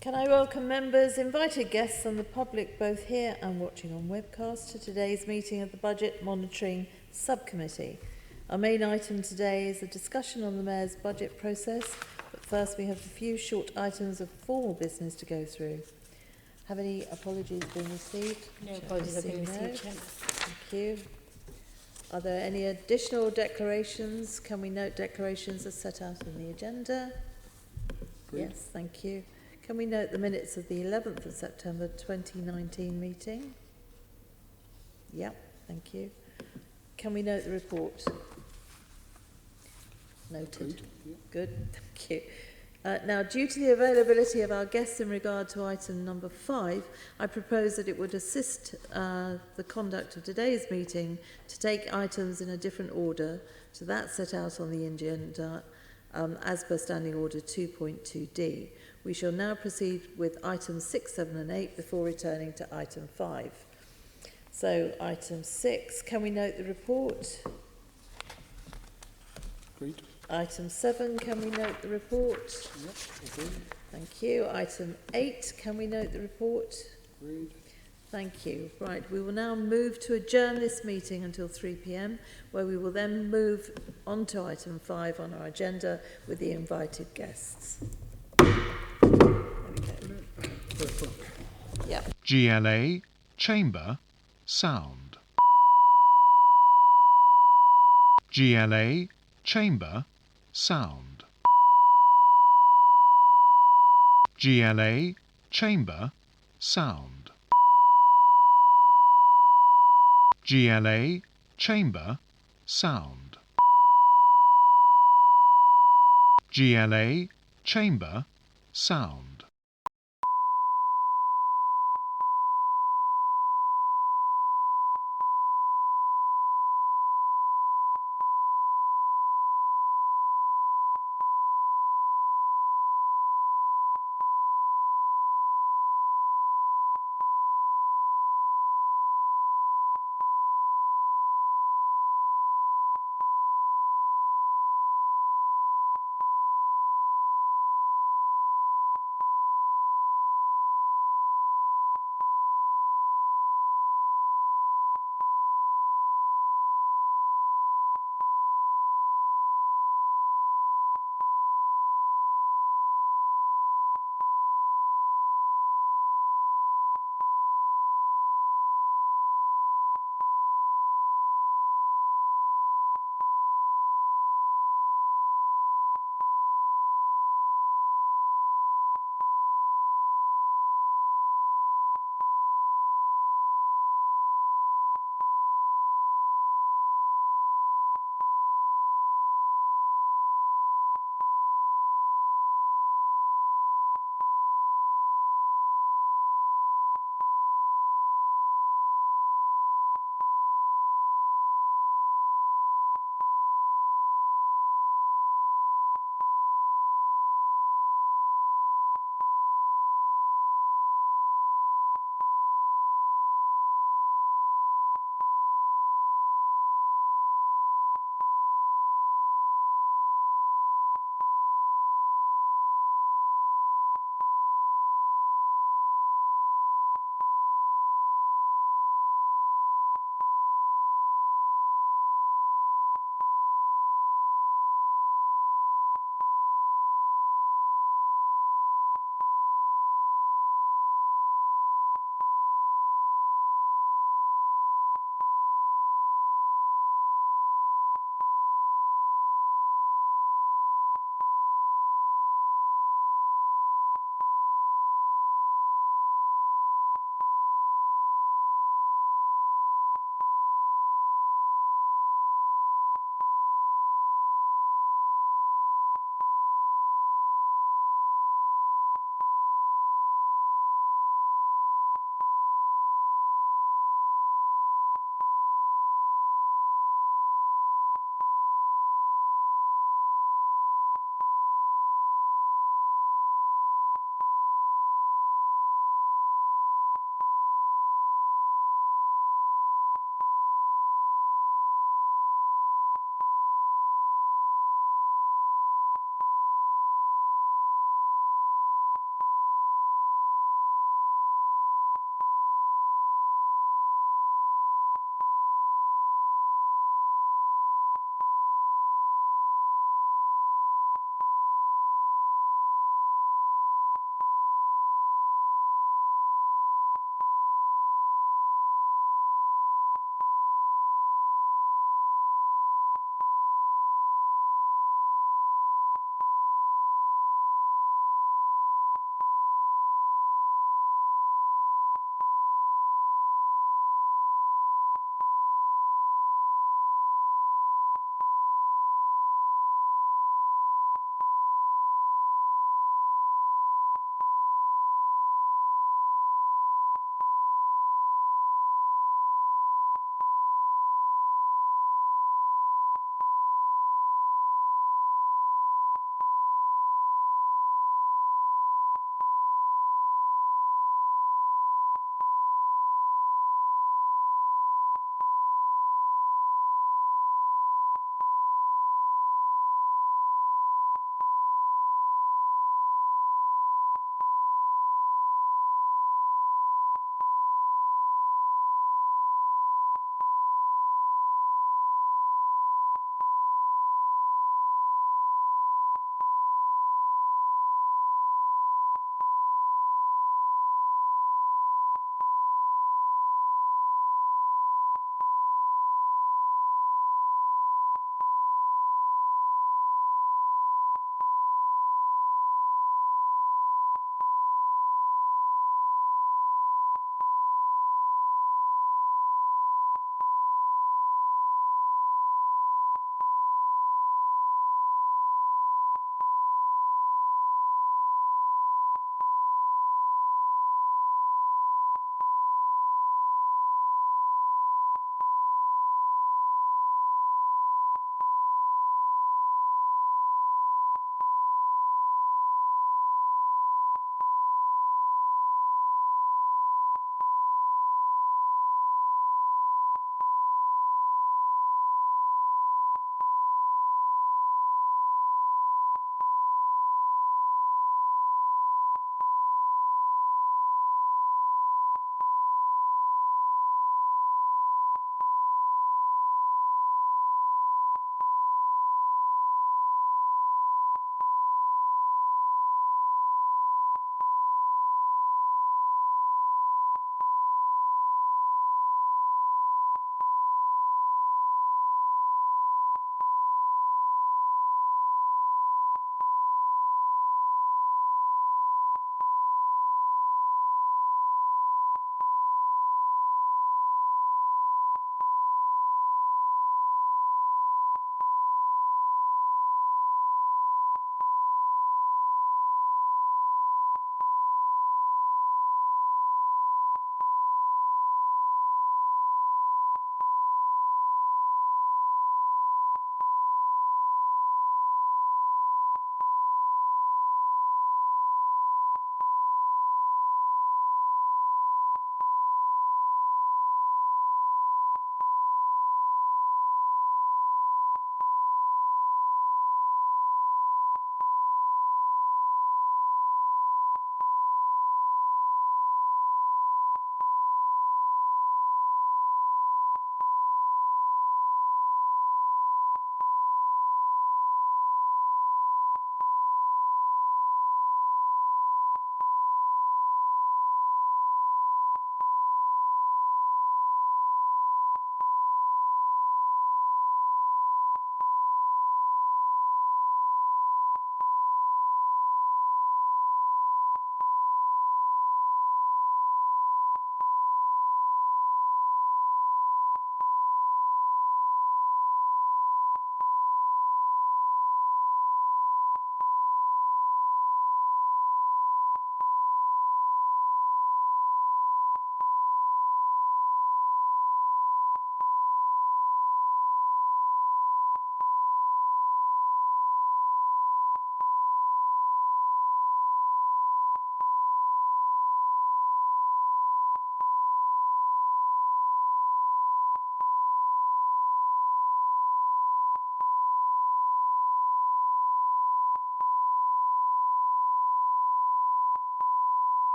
Can I welcome members, invited guests and the public both here and watching on webcast to today's meeting of the Budget Monitoring Subcommittee. Our main item today is a discussion on the Mayor's budget process, but first we have a few short items of formal business to go through. Have any apologies been received? No apologies have been received, Chairman. Thank you. Are there any additional declarations? Can we note declarations as set out in the agenda? Agreed. Yes, thank you. Can we note the minutes of the 11th of September 2019 meeting? Yep, thank you. Can we note the report? Noted. Agreed, yeah. Good, thank you. Now, due to the availability of our guests in regard to item number 5, I propose that it would assist the conduct of today's meeting to take items in a different order to that set out on the agenda as per Standing Order 2.2D. We shall now proceed with items 6, 7 and 8 before returning to item 5. So, item 6, can we note the report? Agreed. Item 7, can we note the report? Yep, agreed. Thank you. Item 8, can we note the report? Agreed. Thank you. Right, we will now move to adjourn this meeting until 3 p.m, where we will then move on to item 5 on our agenda with the invited guests. There we go. Yep. GLA, Chamber, Sound. GLA, Chamber, Sound. GLA, Chamber, Sound. GLA, Chamber, Sound. GLA, Chamber, Sound.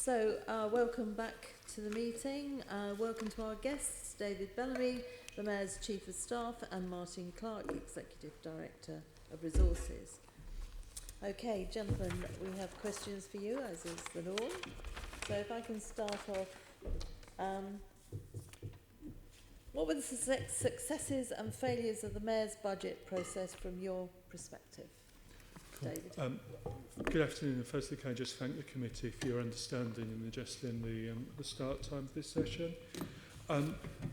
Welcome back to the meeting. Welcome to our guests, David Bellamy, the Mayor's Chief of Staff, and Martin Clark, Executive Director of Resources. Okay, gentlemen, we have questions for you, as is the norm. So if I can start off, what were the successes and failures of the Mayor's budget process from your perspective? Cool. David. Good afternoon, and firstly can I just thank the committee for your understanding in adjusting the start time of this session. I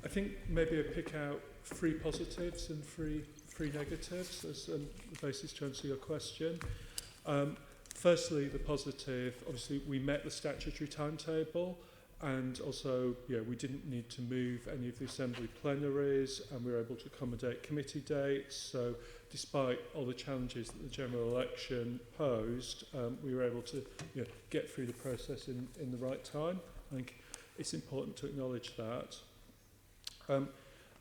think maybe I pick out 3 positives and 3 negatives as the basis to answer your question. Firstly, the positive, obviously we met the statutory timetable, and also we didn't need to move any of the Assembly plenaries, and we were able to accommodate committee dates. So despite all the challenges that the general election posed, we were able to get through the process in the right time. I think it's important to acknowledge that.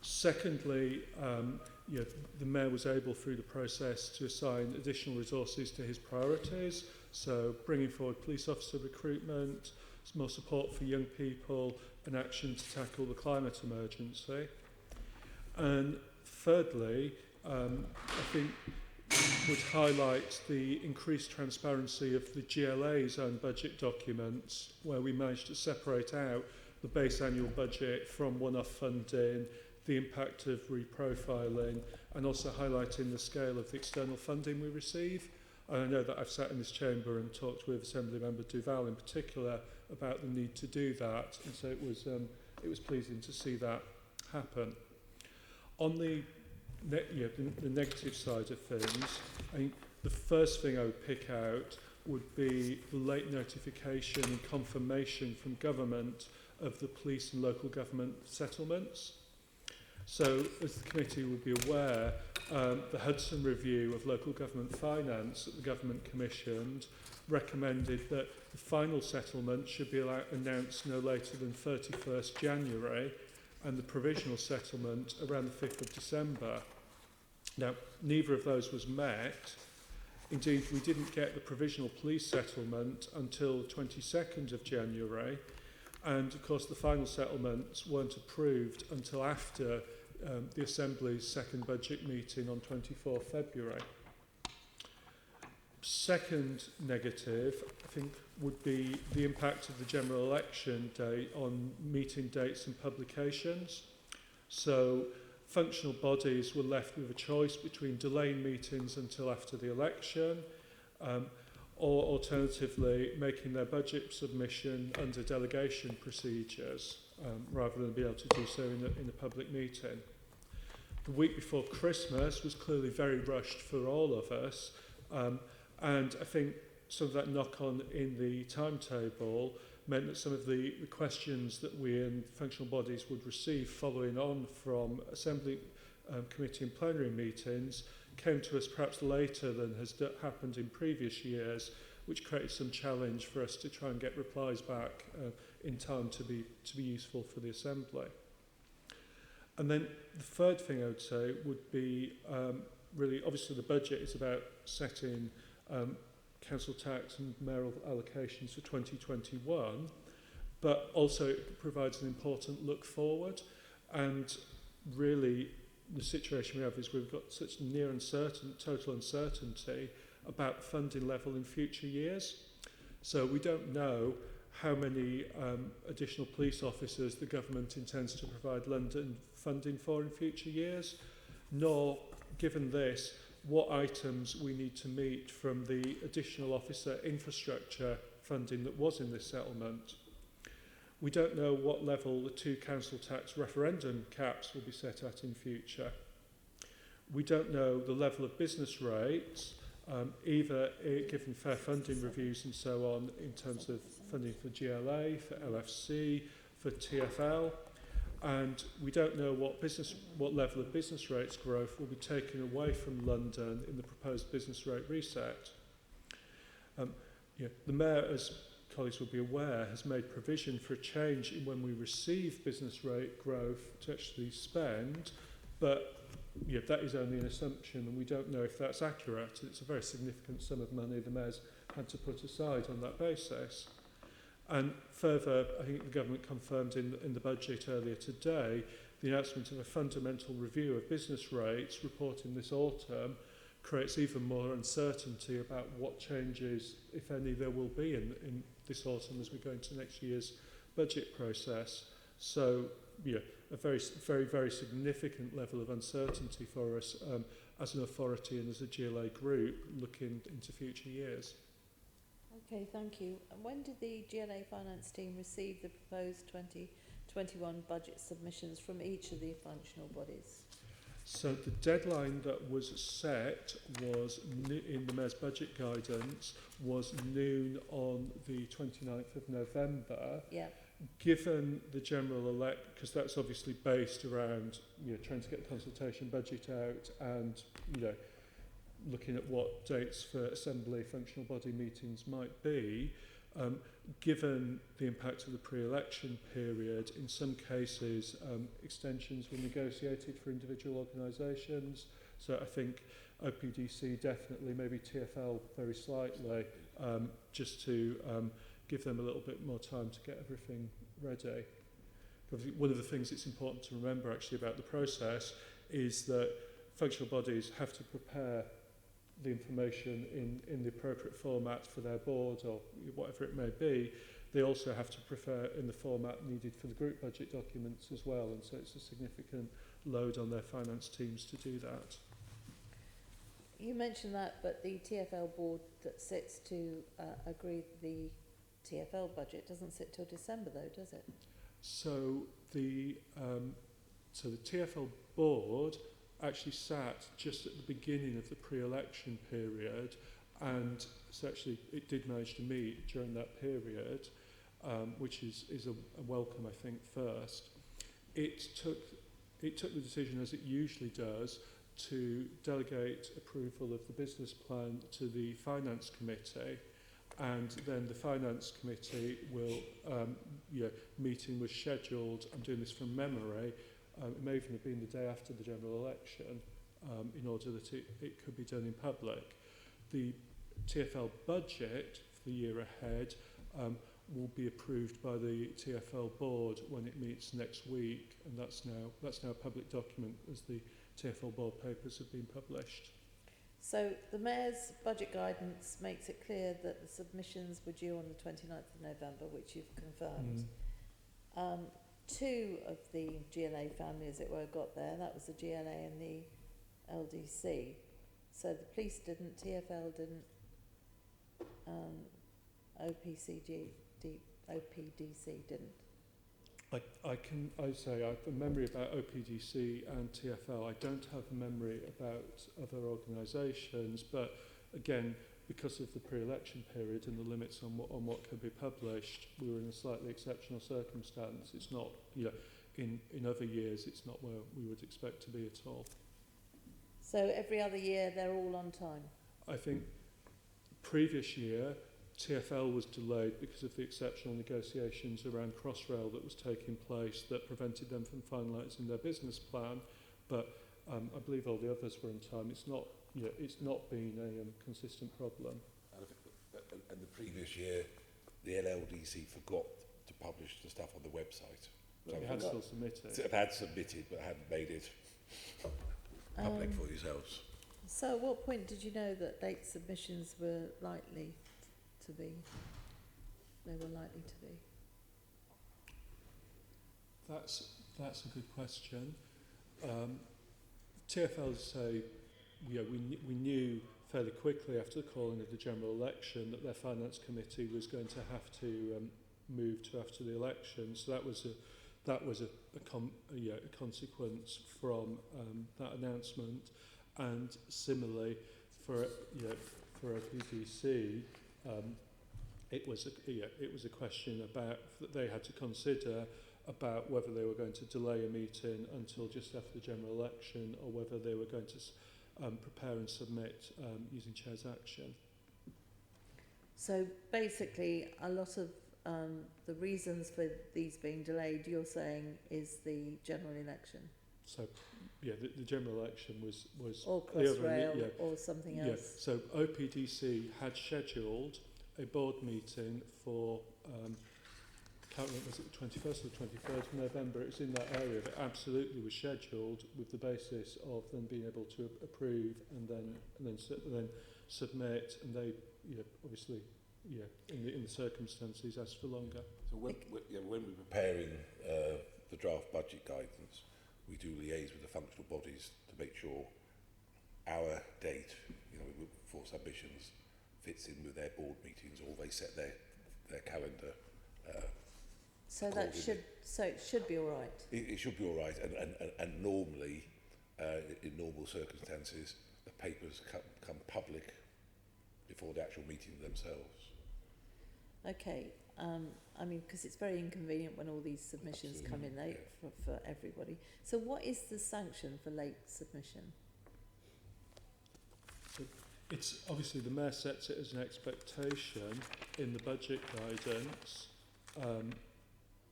Secondly, the Mayor was able through the process to assign additional resources to his priorities, so bringing forward police officer recruitment, more support for young people, and action to tackle the climate emergency. And thirdly, I think would highlight the increased transparency of the GLA's own budget documents, where we managed to separate out the base annual budget from one-off funding, the impact of reprofiling, and also highlighting the scale of the external funding we receive. And I know that I've sat in this chamber and talked with Assemblymember Duval in particular about the need to do that, and so it was pleasing to see that happen. On the negative side of things, I think the first thing I would pick out would be the late notification and confirmation from government of the police and local government settlements. So, as the committee would be aware, the Hudson Review of Local Government Finance that the government commissioned recommended that the final settlement should be announced no later than 31st January, and the provisional settlement around the 5th of December. Now, neither of those was met. Indeed, we didn't get the provisional police settlement until the 22nd of January, and of course the final settlements weren't approved until after the Assembly's second budget meeting on 24 February. Second negative, I think, would be the impact of the general election day on meeting dates and publications. So functional bodies were left with a choice between delaying meetings until after the election, or alternatively making their budget submission under delegation procedures, rather than be able to do so in a public meeting. The week before Christmas was clearly very rushed for all of us, and I think some of that knock-on in the timetable meant that some of the questions that we in functional bodies would receive following on from Assembly committee and plenary meetings came to us perhaps later than has happened in previous years, which created some challenge for us to try and get replies back in time to be useful for the Assembly. And then the third thing I would say would be really, obviously the budget is about setting council tax and mayoral allocations for 2021, but also it provides an important look forward. And really the situation we have is we've got such total uncertainty about funding level in future years. So we don't know how many additional police officers the government intends to provide London funding for in future years, nor, given this, what items we need to meet from the additional officer infrastructure funding that was in this settlement. We don't know what level the 2 council tax referendum caps will be set at in future. We don't know the level of business rates, either given fair funding reviews and so on, in terms of funding for GLA, for LFC, for TfL, and we don't know what level of business rates growth will be taken away from London in the proposed business rate reset. The Mayor, as colleagues will be aware, has made provision for a change in when we receive business rate growth to actually spend, but that is only an assumption and we don't know if that's accurate. It's a very significant sum of money the Mayor's had to put aside on that basis. And further, I think the government confirmed in the budget earlier today the announcement of a fundamental review of business rates reporting this autumn creates even more uncertainty about what changes, if any, there will be in this autumn as we go into next year's budget process. So, yeah, a very significant level of uncertainty for us as an authority and as a GLA group looking into future years. Okay, thank you. And when did the GLA finance team receive the proposed 2021 budget submissions from each of the functional bodies? So the deadline that was set was in the Mayor's budget guidance was noon on the 29th of November. Yeah. Given the general elect, because that's obviously based around trying to get the consultation budget out and looking at what dates for assembly functional body meetings might be, given the impact of the pre-election period, in some cases extensions were negotiated for individual organisations. So I think OPDC definitely, maybe TfL very slightly, just to give them a little bit more time to get everything ready. One of the things that's important to remember actually about the process is that functional bodies have to prepare the information in the appropriate format for their board or whatever it may be. They also have to prepare in the format needed for the group budget documents as well, and so it's a significant load on their finance teams to do that. You mentioned that, but the TfL board that sits to agree the TfL budget doesn't sit till December though, does it? So the TfL board actually sat just at the beginning of the pre-election period, and so actually it did manage to meet during that period, which is a welcome, I think, first. It took the decision, as it usually does, to delegate approval of the business plan to the Finance Committee, and then the Finance Committee will, meeting was scheduled, I'm doing this from memory, it may even have been the day after the general election, in order that it could be done in public. The TfL budget for the year ahead will be approved by the TfL board when it meets next week, and that's now a public document as the TfL board papers have been published. So the Mayor's budget guidance makes it clear that the submissions were due on the 29th of November, which you've confirmed. Two of the GLA family, as it were, got there. That was the GLA and the LDC. So the police didn't, TfL didn't, OPDC didn't. I have a memory about OPDC and TfL. I don't have a memory about other organisations, but again, because of the pre-election period and the limits on what could be published, we were in a slightly exceptional circumstance. It's not, in other years, it's not where we would expect to be at all. So every other year, they're all on time? I think previous year, TfL was delayed because of the exceptional negotiations around Crossrail that was taking place that prevented them from finalising their business plan, but I believe all the others were on time. It's not been a consistent problem. And the previous year, the LLDC forgot to publish the stuff on the website. But it had still submitted. So it had submitted, but hadn't made it public for yourselves. So at what point did you know that late submissions were likely to be? They were likely to be. That's a good question. TfL say, we knew fairly quickly after the calling of the general election that their finance committee was going to have to move to after the election. So that was a consequence from that announcement. And similarly, for OPDC, it was a question about that they had to consider about whether they were going to delay a meeting until just after the general election, or whether they were going to prepare and submit using chair's action. So basically, a lot of the reasons for these being delayed, you're saying, is the general election? So, the general election was or Crossrail or something else. Yeah, so OPDC had scheduled a board meeting for can't remember, was it the 21st or the 23rd of November, it was in that area that absolutely was scheduled with the basis of them being able to approve and then submit, and they, obviously, in the circumstances, asked for longer. So when we're preparing the draft budget guidance, we do liaise with the functional bodies to make sure our date, for submissions fits in with their board meetings, or they set their calendar. So that should be all right. It should be all right, and normally, in normal circumstances, the papers come public before the actual meeting themselves. Okay, I mean, because it's very inconvenient when all these submissions come in late for everybody. So what is the sanction for late submission? It's obviously the Mayor sets it as an expectation in the budget guidance.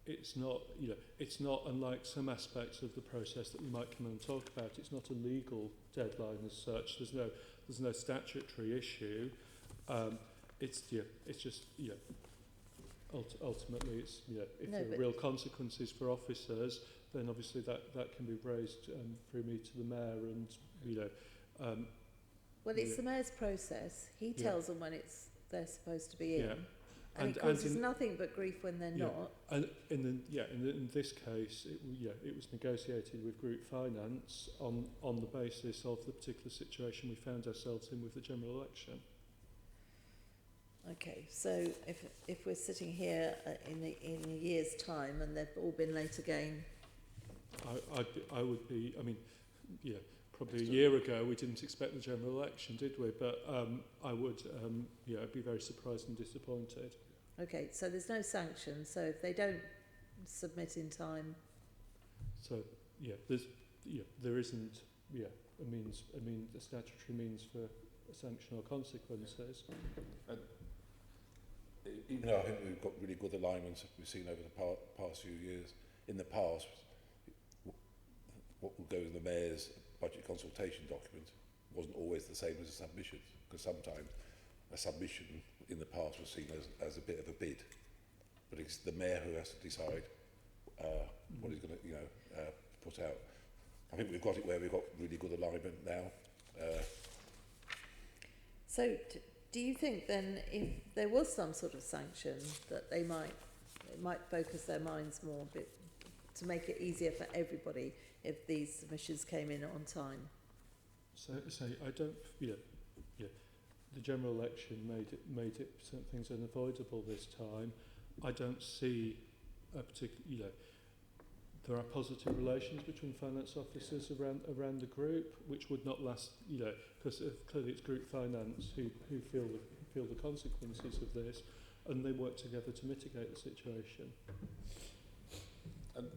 It's not, it's not unlike some aspects of the process that we might come and talk about. It's not a legal deadline as such. There's no statutory issue. It's just ultimately it's if there are real consequences for officers, then obviously that can be raised through me to the Mayor, and well, it's the Mayor's process. He tells them when they're supposed to be in. Yeah. And it causes nothing but grief when they're not. And in this case, it was negotiated with Group Finance on the basis of the particular situation we found ourselves in with the general election. Okay, so if we're sitting here in a year's time and they've all been late again, I would be. I mean, probably a year ago we didn't expect the general election, did we? But I would, I'd be very surprised and disappointed. Okay, so there's no sanction. So if they don't submit in time, so there isn't a statutory means for a sanction or consequences. Even though I think we've got really good alignments we've seen over the past few years. In the past, what would go in the Mayor's budget consultation document wasn't always the same as a submission, because sometimes a submission in the past was seen as a bit of a bid, but it's the Mayor who has to decide what he's going to put out. I think we've got it where we've got really good alignment now. So do you think then, if there was some sort of sanction, that it might focus their minds more a bit to make it easier for everybody if these submissions came in on time? So I don't. The general election made it certain things unavoidable this time. I don't see a particular. There are positive relations between finance officers around the group, which would not last, because clearly it's Group Finance who feel the consequences of this, and they work together to mitigate the situation. And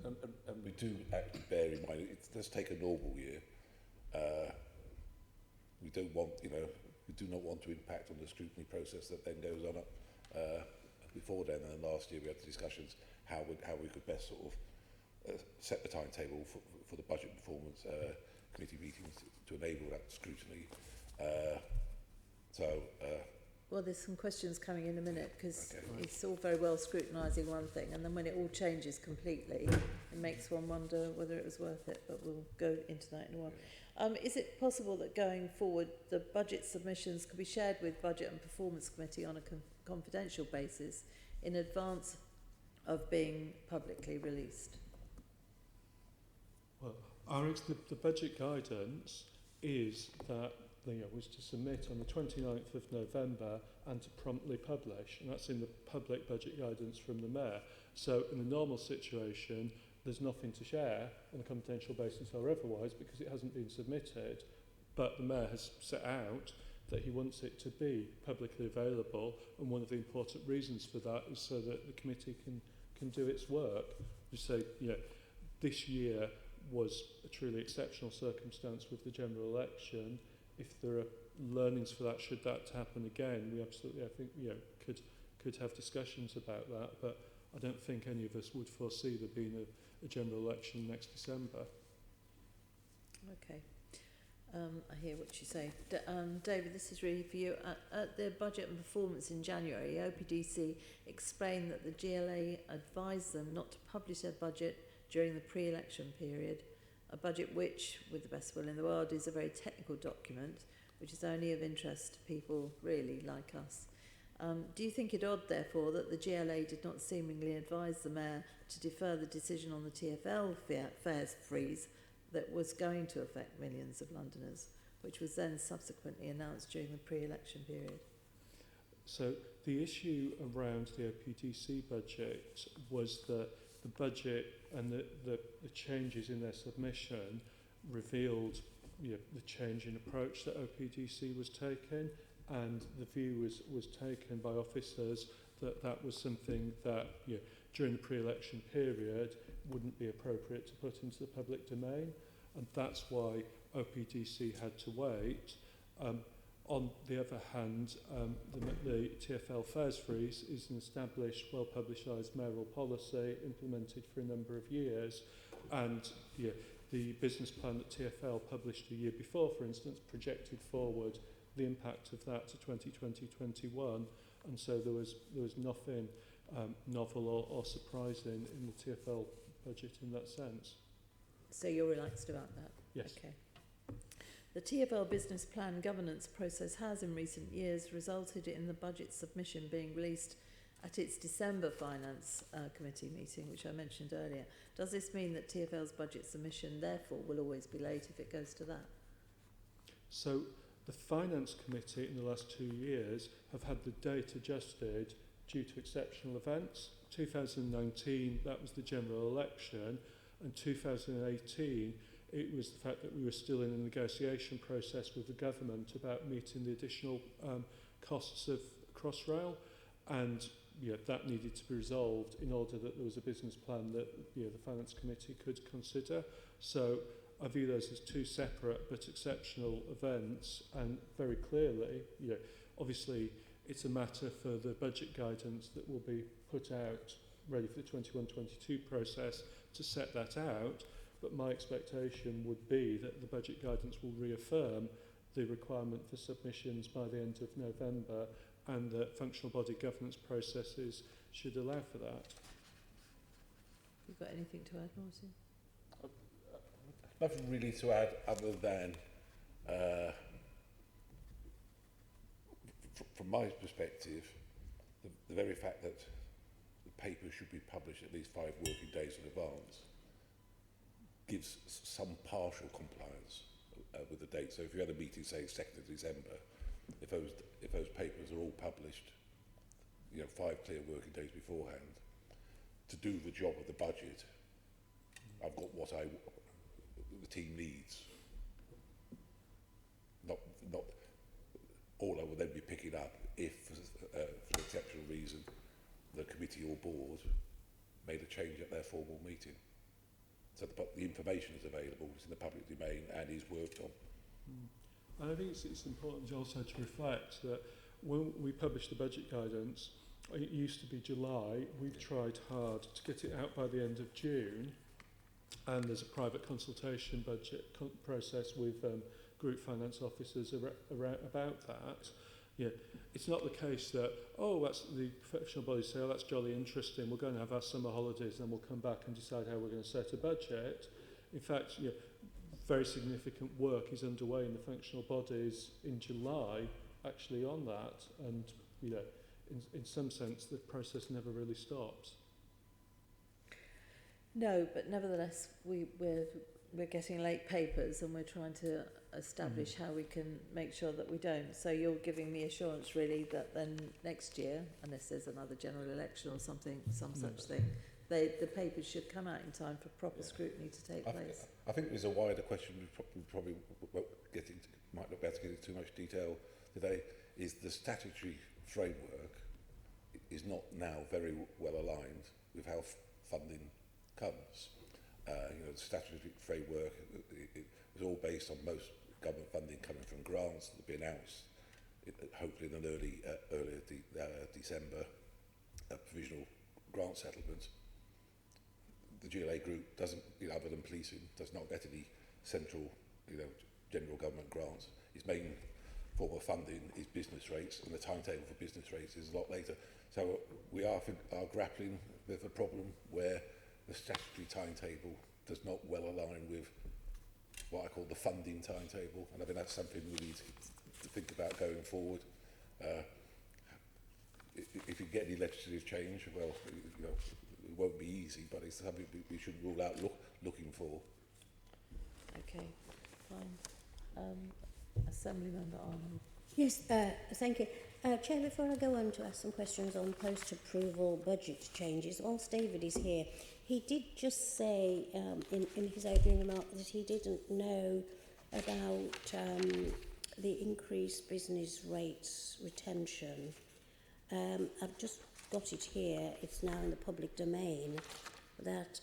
we do actually bear in mind, let's take a normal year. We don't want, we do not want to impact on the scrutiny process that then goes on up before then. And then last year we had the discussions how we could best sort of set the timetable for the budget performance committee meetings to enable that scrutiny. Well, there's some questions coming in a minute, because it's all very well scrutinising one thing, and then when it all changes completely, it makes one wonder whether it was worth it, but we'll go into that in a while. Is it possible that going forward the budget submissions could be shared with Budget and Performance Committee on a confidential basis in advance of being publicly released? Well, the budget guidance is that was to submit on the 29th of November and to promptly publish, and that's in the public budget guidance from the Mayor. So in the normal situation, there's nothing to share on a confidential basis or otherwise, because it hasn't been submitted, but the Mayor has set out that he wants it to be publicly available, and one of the important reasons for that is so that the committee can do its work. You say, this year was a truly exceptional circumstance with the general election. If there are learnings for that, should that happen again, we absolutely, I think, could have discussions about that. But I don't think any of us would foresee there being a general election next December. Okay. I hear what you say. David, this is really for you. At their budget and performance in January, OPDC explained that the GLA advised them not to publish their budget during the pre-election period, a budget which, with the best will in the world, is a very technical document, which is only of interest to people really like us. Do you think it odd, therefore, that the GLA did not seemingly advise the Mayor to defer the decision on the TfL fares freeze that was going to affect millions of Londoners, which was then subsequently announced during the pre-election period? So the issue around the OPDC budget was that the budget and the changes in their submission revealed the change in approach that OPDC was taking, and the view was taken by officers that was something that during the pre-election period wouldn't be appropriate to put into the public domain, and that's why OPDC had to wait. On the other hand, the TfL fares freeze is an established, well-publicised mayoral policy implemented for a number of years, and the business plan that TfL published a year before, for instance, projected forward the impact of that to 2020-21, and so there was nothing novel or surprising in the TfL budget in that sense. So you're relaxed about that? Yes. Okay. The TfL business plan governance process has in recent years resulted in the budget submission being released at its December Finance Committee meeting, which I mentioned earlier. Does this mean that TfL's budget submission therefore will always be late if it goes to that? So the Finance Committee in the last 2 years have had the date adjusted due to exceptional events. 2019, that was the general election, and 2018, it was the fact that we were still in a negotiation process with the government about meeting the additional costs of Crossrail, and that needed to be resolved in order that there was a business plan that the Finance Committee could consider. So I view those as two separate but exceptional events, and very clearly, obviously it's a matter for the budget guidance that will be put out ready for the 21-22 process to set that out, but my expectation would be that the budget guidance will reaffirm the requirement for submissions by the end of November, and that functional body governance processes should allow for that. You've got anything to add, Martin? Nothing really to add other than, from my perspective, the very fact that the paper should be published at least 5 working days in advance gives some partial compliance with the date. So if you had a meeting, say 2nd of December, if those papers are all published, 5 clear working days beforehand, to do the job of the budget, I've got what the team needs. Not all I will then be picking up if, for an exceptional reason, the committee or board made a change at their formal meeting. So the information is available, it's in the public domain, and is worked on. And I think it's important also to reflect that when we published the budget guidance, it used to be July. We've tried hard to get it out by the end of June, and there's a private consultation budget process with group finance officers about that. It's not the case that, that's the professional bodies say, that's jolly interesting, we're going to have our summer holidays and we'll come back and decide how we're going to set a budget. In fact, very significant work is underway in the functional bodies in July actually on that, and in some sense the process never really stops. No, but nevertheless we're getting late papers, and we're trying to establish how we can make sure that we don't. So you're giving me assurance really that then next year, unless there's another general election or something, some such thing, the papers should come out in time for proper scrutiny to take place. I think there's a wider question we probably might not be able to get into too much detail today, is the statutory framework is not now very well aligned with how funding comes. The statutory framework is all based on most government funding coming from grants that will be announced hopefully in an earlier December provisional grant settlement. The GLA group doesn't, other than policing, does not get any central, general government grants. Its main form of funding is business rates, and the timetable for business rates is a lot later. So we are grappling with a problem where the statutory timetable does not well align with what I call the funding timetable, and I think that's something we need to think about going forward. If you get any legislative change, well, you know, it won't be easy, but it's something we should rule out looking for. Okay, fine. Assembly Member Arnold. Yes, thank you. Chair, before I go on to ask some questions on post-approval budget changes, whilst David is here, he did just say in his opening remark that he didn't know about the increased business rates retention. I've just got it here, it's now in the public domain, that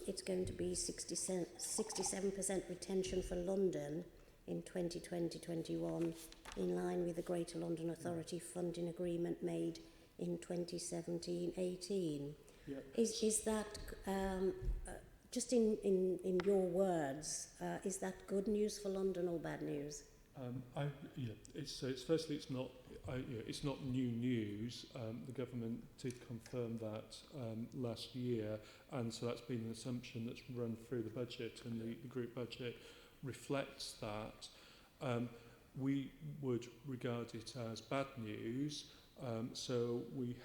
it's going to be 67% retention for London in 2020-21, in line with the Greater London Authority funding agreement made in 2017-18. Yeah. Is that, just in your words, is that good news for London or bad news? It's firstly, it's not. It's not new news. The government did confirm that last year, and so that's been an assumption that's run through the budget, and the group budget reflects that. We would regard it as bad news. So we've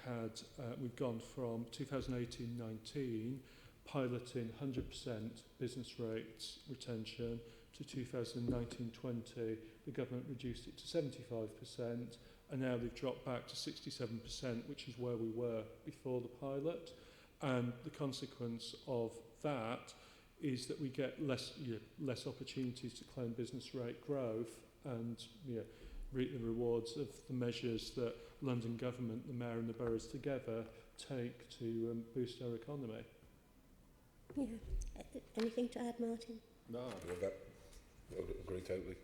gone from 2018-19 piloting 100% business rates retention to 2019-20. The government reduced it to 75%, and now they've dropped back to 67%, which is where we were before the pilot. And the consequence of that is that we get less opportunities to claim business rate growth and reap the rewards of the measures that London government, the mayor and the boroughs together take to boost our economy. Yeah. Anything to add, Martin? No, I agree totally.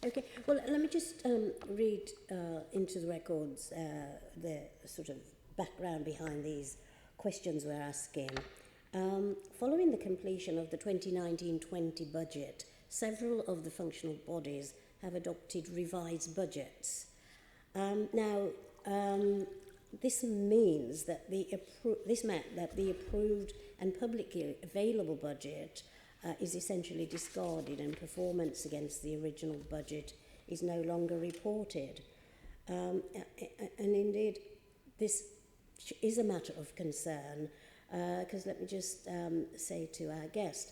Okay, well, let me just read into the records the sort of background behind these questions we're asking. Following the completion of the 2019-20 budget, several of the functional bodies have adopted revised budgets. This means that this meant that the approved and publicly available budget is essentially discarded, and performance against the original budget is no longer reported. And indeed, this is a matter of concern, because let me just say to our guest,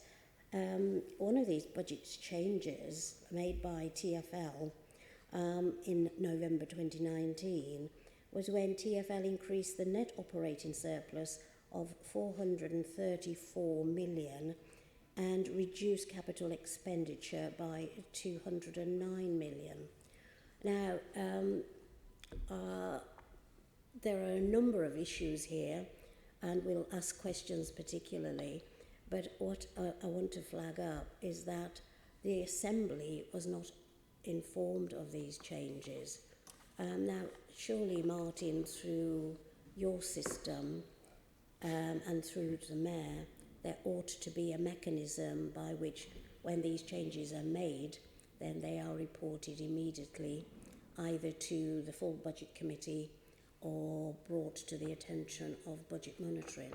one of these budget changes made by TfL in November 2019 was when TfL increased the net operating surplus of 434 million and reduced capital expenditure by 209 million. Now, there are a number of issues here, and we'll ask questions particularly, but what I want to flag up is that the Assembly was not informed of these changes. Now, surely, Martin, through your system and through the Mayor, there ought to be a mechanism by which, when these changes are made, then they are reported immediately, either to the full Budget Committee or brought to the attention of budget monitoring.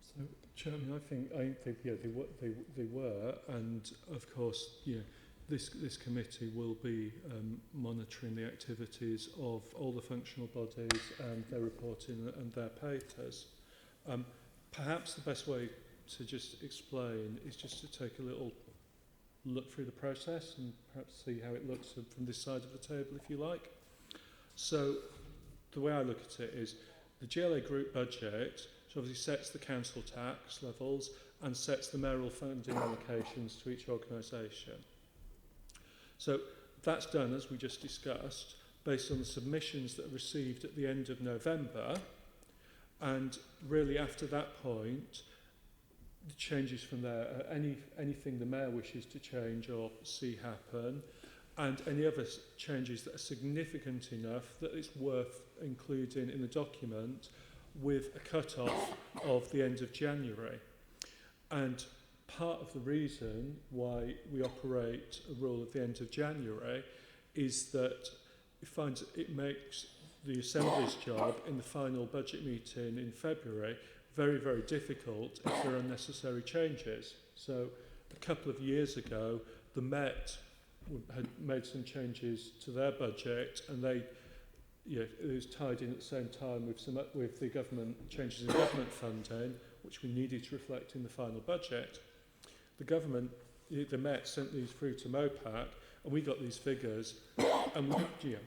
So, Chairman, I think they were, and of course, this committee will be monitoring the activities of all the functional bodies and their reporting and their papers. Perhaps the best way to just explain is just to take a little look through the process and perhaps see how it looks from this side of the table, if you like. So the way I look at it is the GLA group budget obviously sets the council tax levels and sets the mayoral funding allocations to each organisation. So that's done, as we just discussed, based on the submissions that are received at the end of November. And really after that point, the changes from there are anything the Mayor wishes to change or see happen, and any other changes that are significant enough that it's worth including in the document with a cut-off of the end of January. And part of the reason why we operate a rule at the end of January is that it finds it makes the Assembly's job in the final budget meeting in February very, very difficult if there are unnecessary changes. So a couple of years ago, the Met had made some changes to their budget, and they, it was tied in at the same time with the government changes in government funding, which we needed to reflect in the final budget. The government, the Met, sent these through to MOPAC, and we got these figures, and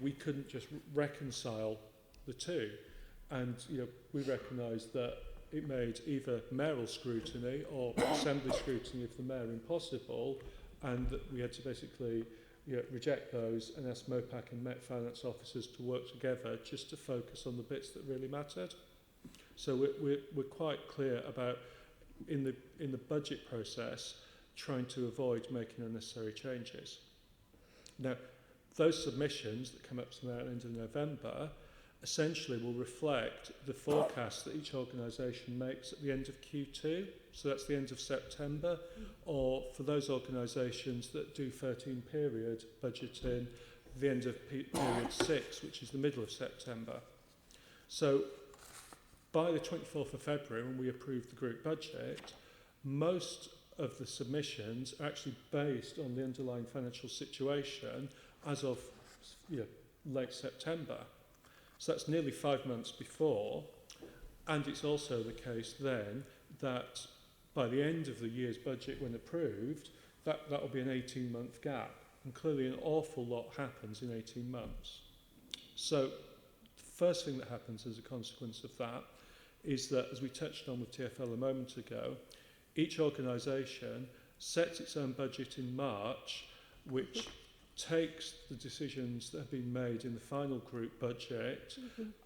we couldn't just reconcile the two. And we recognised that it made either mayoral scrutiny or assembly scrutiny of the mayor impossible, and that we had to basically reject those and ask MOPAC and Met finance officers to work together just to focus on the bits that really mattered. So we're quite clear about in the budget process trying to avoid making unnecessary changes. Now, those submissions that come up to the end of November essentially will reflect the forecast that each organisation makes at the end of Q2, so that's the end of September, or for those organisations that do 13-period budgeting, the end of period 6, which is the middle of September. So by the 24th of February, when we approve the group budget, most of the submissions are actually based on the underlying financial situation as of late September. So that's nearly 5 months before, and it's also the case then that by the end of the year's budget when approved, that will be an 18-month gap, and clearly an awful lot happens in 18 months. So the first thing that happens as a consequence of that is that, as we touched on with TfL a moment ago, each organisation sets its own budget in March, which takes the decisions that have been made in the final group budget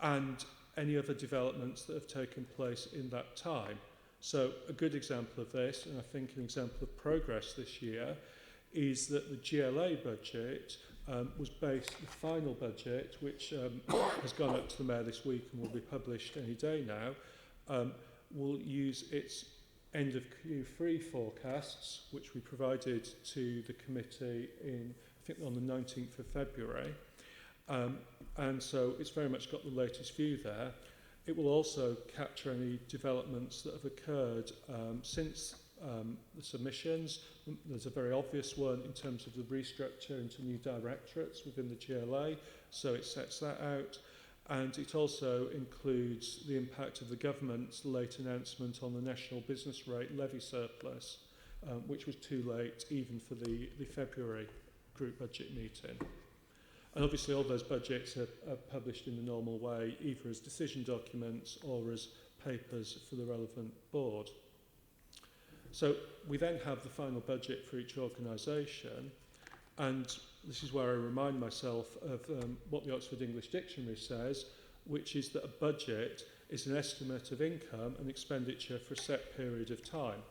and any other developments that have taken place in that time. So a good example of this, and I think an example of progress this year, is that the GLA budget was based, the final budget, which has gone up to the Mayor this week and will be published any day now, will use its end of Q3 forecasts, which we provided to the committee I think on the 19th of February. And so it's very much got the latest view there. It will also capture any developments that have occurred since the submissions. There's a very obvious one in terms of the restructure into new directorates within the GLA, so it sets that out. And it also includes the impact of the government's late announcement on the national business rate levy surplus, which was too late even for the February group budget meeting. And obviously all those budgets are published in the normal way, either as decision documents or as papers for the relevant board. So we then have the final budget for each organisation, and this is where I remind myself of what the Oxford English Dictionary says, which is that a budget is an estimate of income and expenditure for a set period of time.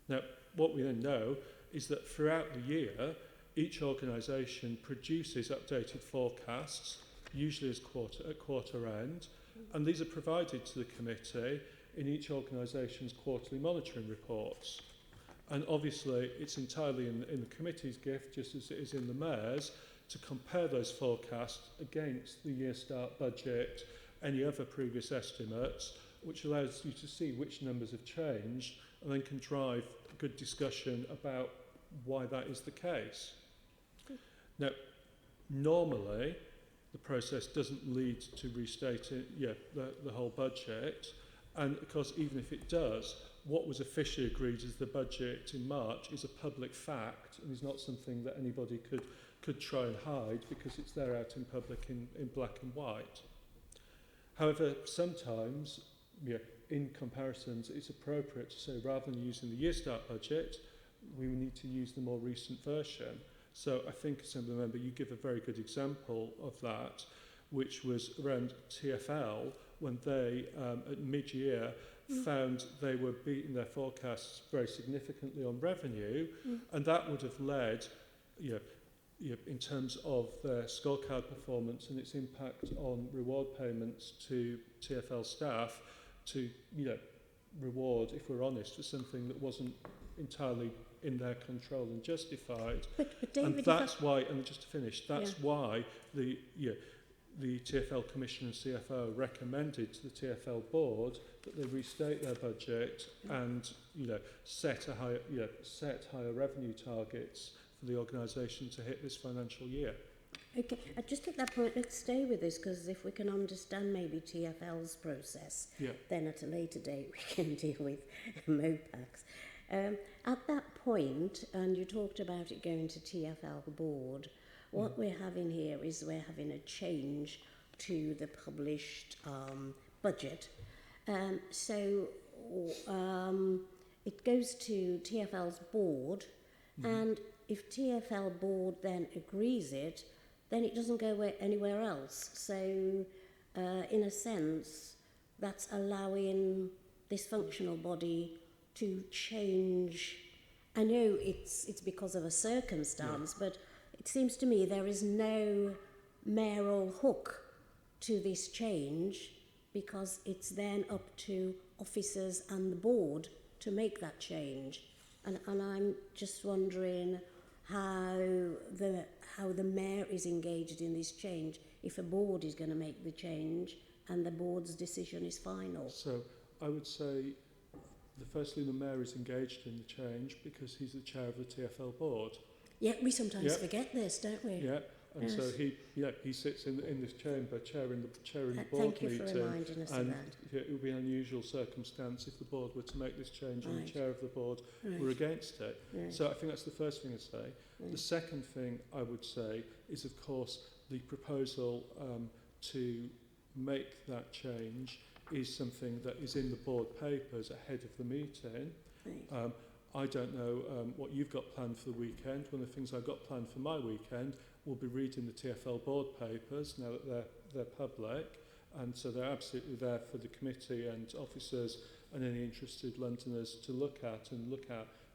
Now, what we then know is that throughout the year, each organisation produces updated forecasts, usually at quarter end, and these are provided to the committee in each organisation's quarterly monitoring reports. And obviously, it's entirely in the committee's gift, just as it is in the mayor's, to compare those forecasts against the year start budget, any other previous estimates, which allows you to see which numbers have changed, and then can drive a good discussion about why that is the case. Now, normally, the process doesn't lead to restating the whole budget, and of course, even if it does, what was officially agreed as the budget in March is a public fact and is not something that anybody could try and hide because it's there out in public in black and white. However, sometimes, in comparisons, it's appropriate to say rather than using the year start budget, we need to use the more recent version. So I think, Assembly Member, you give a very good example of that, which was around TfL when they, at mid-year, found they were beating their forecasts very significantly on revenue, and that would have led, in terms of their scorecard performance and its impact on reward payments to TfL staff, to reward, if we're honest, for something that wasn't entirely in their control and justified. But David, And that's why, and just to finish, that's why the TfL Commissioner and CFO recommended to the TfL board that they restate their budget and set higher revenue targets for the organisation to hit this financial year. Okay, just at that point, let's stay with this, because if we can understand maybe TfL's process, then at a later date we can deal with MOPAC's. At that point, and you talked about it going to TfL board, what we're having here is we're having a change to the published budget. So it goes to TfL's board, and if TfL board then agrees it, then it doesn't go anywhere else. So in a sense, that's allowing this functional body to change. I know it's because of a circumstance, but it seems to me there is no mayoral hook to this change, because it's then up to officers and the board to make that change. And I'm just wondering how the mayor is engaged in this change if a board is going to make the change and the board's decision is final. So I would say firstly the mayor is engaged in the change because he's the chair of the TfL board. Yeah, we sometimes forget this, don't we? Yeah, and so he sits in this chamber, chairing the board thank you meeting. For reminding us and of that. It would be an unusual circumstance if the board were to make this change and the chair of the board were against it. So I think that's the first thing to say. The second thing I would say is, of course, the proposal to make that change is something that is in the board papers ahead of the meeting. I don't know what you've got planned for the weekend. One of the things I've got planned for my weekend will be reading the TfL board papers now that they're public, and so they're absolutely there for the committee and officers and any interested Londoners to look at,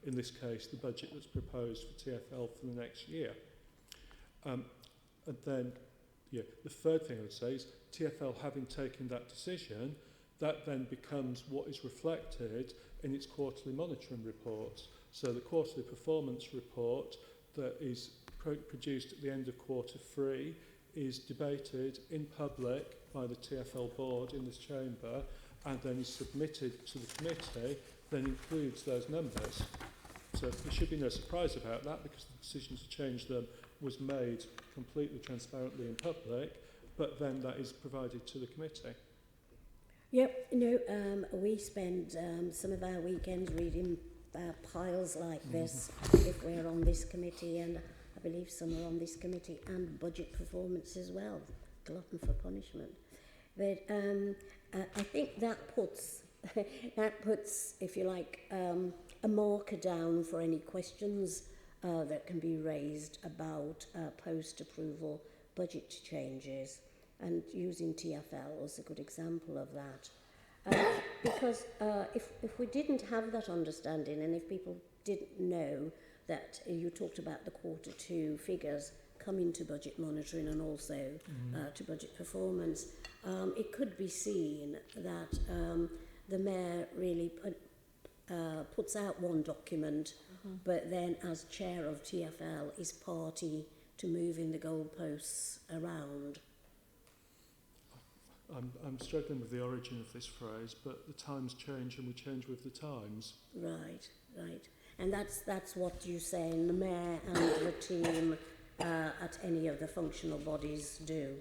in this case, the budget that's proposed for TfL for the next year. And then, the third thing I would say is TfL having taken that decision, that then becomes what is reflected in its quarterly monitoring reports. So the quarterly performance report that is produced at the end of Q3 is debated in public by the TfL board in this chamber and then is submitted to the committee, then includes those numbers. So there should be no surprise about that, because the decision to change them was made completely transparently in public, but then that is provided to the committee. Yep, we spend some of our weekends reading piles like this if we're on this committee, and I believe some are on this committee, and budget performance as well, glutton for punishment. But I think that puts, if you like, a marker down for any questions that can be raised about post-approval budget changes. And using TfL was a good example of that. Because if we didn't have that understanding, and if people didn't know that you talked about the Q2 figures coming to budget monitoring and also to budget performance, it could be seen that the mayor really puts out one document, but then as chair of TfL is party to moving the goalposts around. I'm struggling with the origin of this phrase, but the times change and we change with the times. Right. And that's what you say, and the mayor and the team at any of the functional bodies do.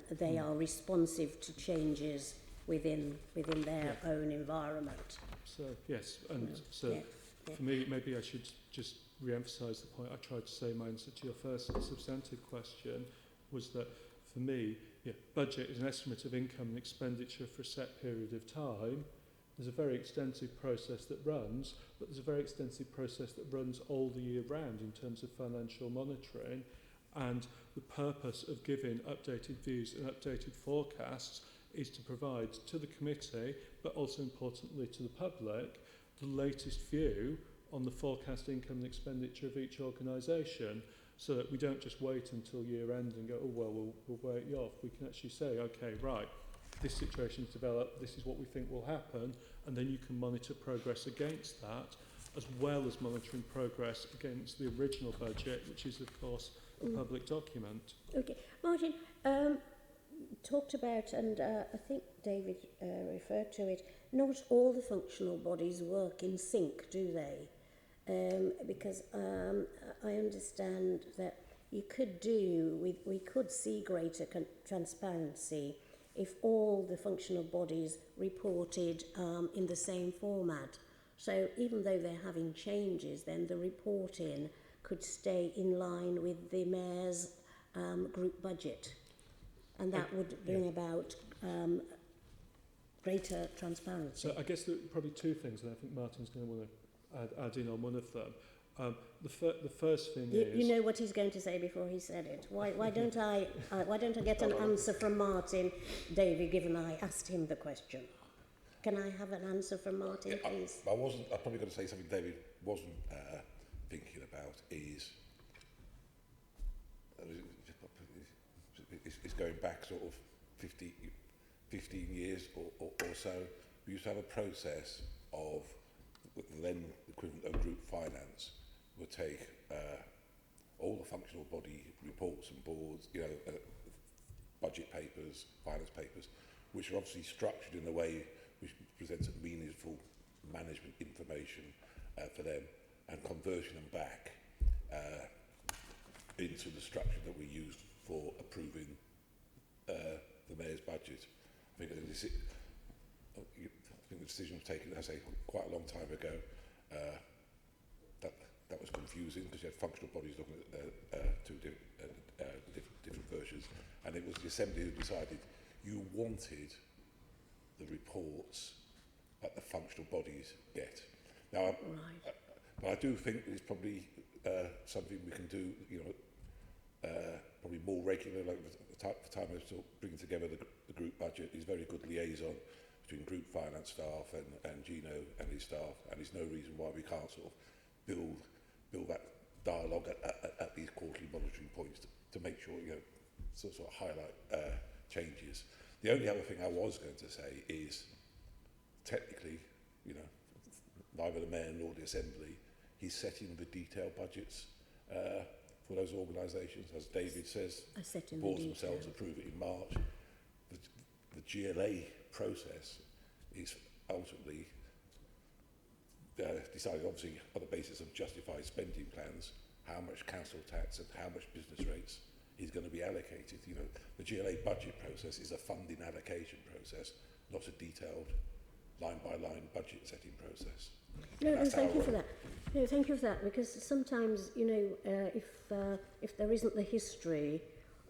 They are responsive to changes within their own environment. So, yes, and for me, maybe I should just re-emphasise the point I tried to say in my answer to your first substantive question, was that for me, budget is an estimate of income and expenditure for a set period of time. There's a very extensive process that runs, but there's a very extensive process that runs all the year round in terms of financial monitoring, and the purpose of giving updated views and updated forecasts is to provide to the committee, but also importantly to the public, the latest view on the forecast income and expenditure of each organisation, so that we don't just wait until year end and go, oh, well, we'll wait you off. We can actually say, okay, right, this situation's developed, this is what we think will happen, and then you can monitor progress against that. as well as monitoring progress against the original budget, which is, of course, a public document. Okay, Martin, talked about, and I think David referred to it, not all the functional bodies work in sync, do they? Because I understand that you could we could see greater transparency if all the functional bodies reported in the same format. So even though they're having changes, then the reporting could stay in line with the mayor's group budget. And that would bring about greater transparency. So I guess there are probably two things, and I think Martin's going to want to add in on one of them. The first thing is... You know what he's going to say before he said it. Why don't I get an answer from Martin, David, given I asked him the question? Can I have an answer from Martin, please? I'm probably going to say something David wasn't thinking about is it's going back sort of 15 years or so. We used to have a process of the then equivalent of group finance would take all the functional body reports and boards, budget papers, finance papers, which are obviously structured in a way which presents a meaningful management information for them, and conversion them back into the structure that we use for approving the mayor's budget. I think the decision was taken, as I say, quite a long time ago. That was confusing because you had functional bodies looking at two different versions, and it was the Assembly who decided you wanted the reports that the functional bodies get. Now, but I do think it's probably something we can do, probably more regular. Like the time of sort of bringing together the group budget is very good liaison between group finance staff and Gino and his staff, and there's no reason why we can't sort of build that dialogue at these quarterly monitoring points to make sure, sort of highlight changes. The only other thing I was going to say is, technically, neither the Mayor nor the Assembly, he's setting the detailed budgets for those organisations. As David says, the boards themselves approve it in March. The GLA process is ultimately decided, obviously, on the basis of justified spending plans, how much council tax and how much business rates is going to be allocated. The GLA budget process is a funding allocation process, not a detailed line-by-line budget setting procce. No, thank you for that. No, thank you for that, because sometimes, if there isn't the history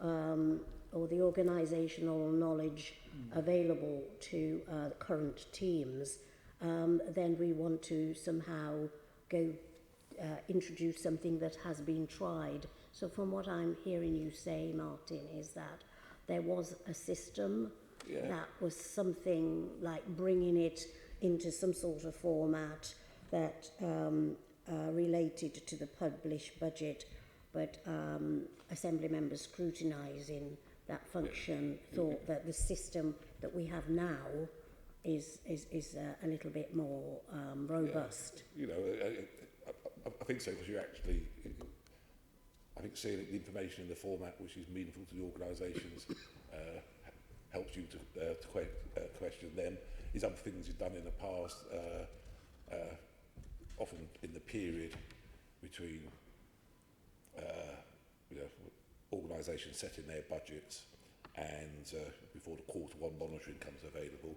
or the organisational knowledge available to current teams, then we want to somehow go introduce something that has been tried. So from what I'm hearing you say, Martin, is that there was a system that was something like bringing it into some sort of format that related to the published budget, but Assembly members scrutinising that function thought that the system that we have now is a little bit more robust. I think so, because you actually, I think seeing the information in the format which is meaningful to the organisations helps you to question them. Is other things you've done in the past, often in the period between organisations setting their budgets and before the Q1 monitoring comes available.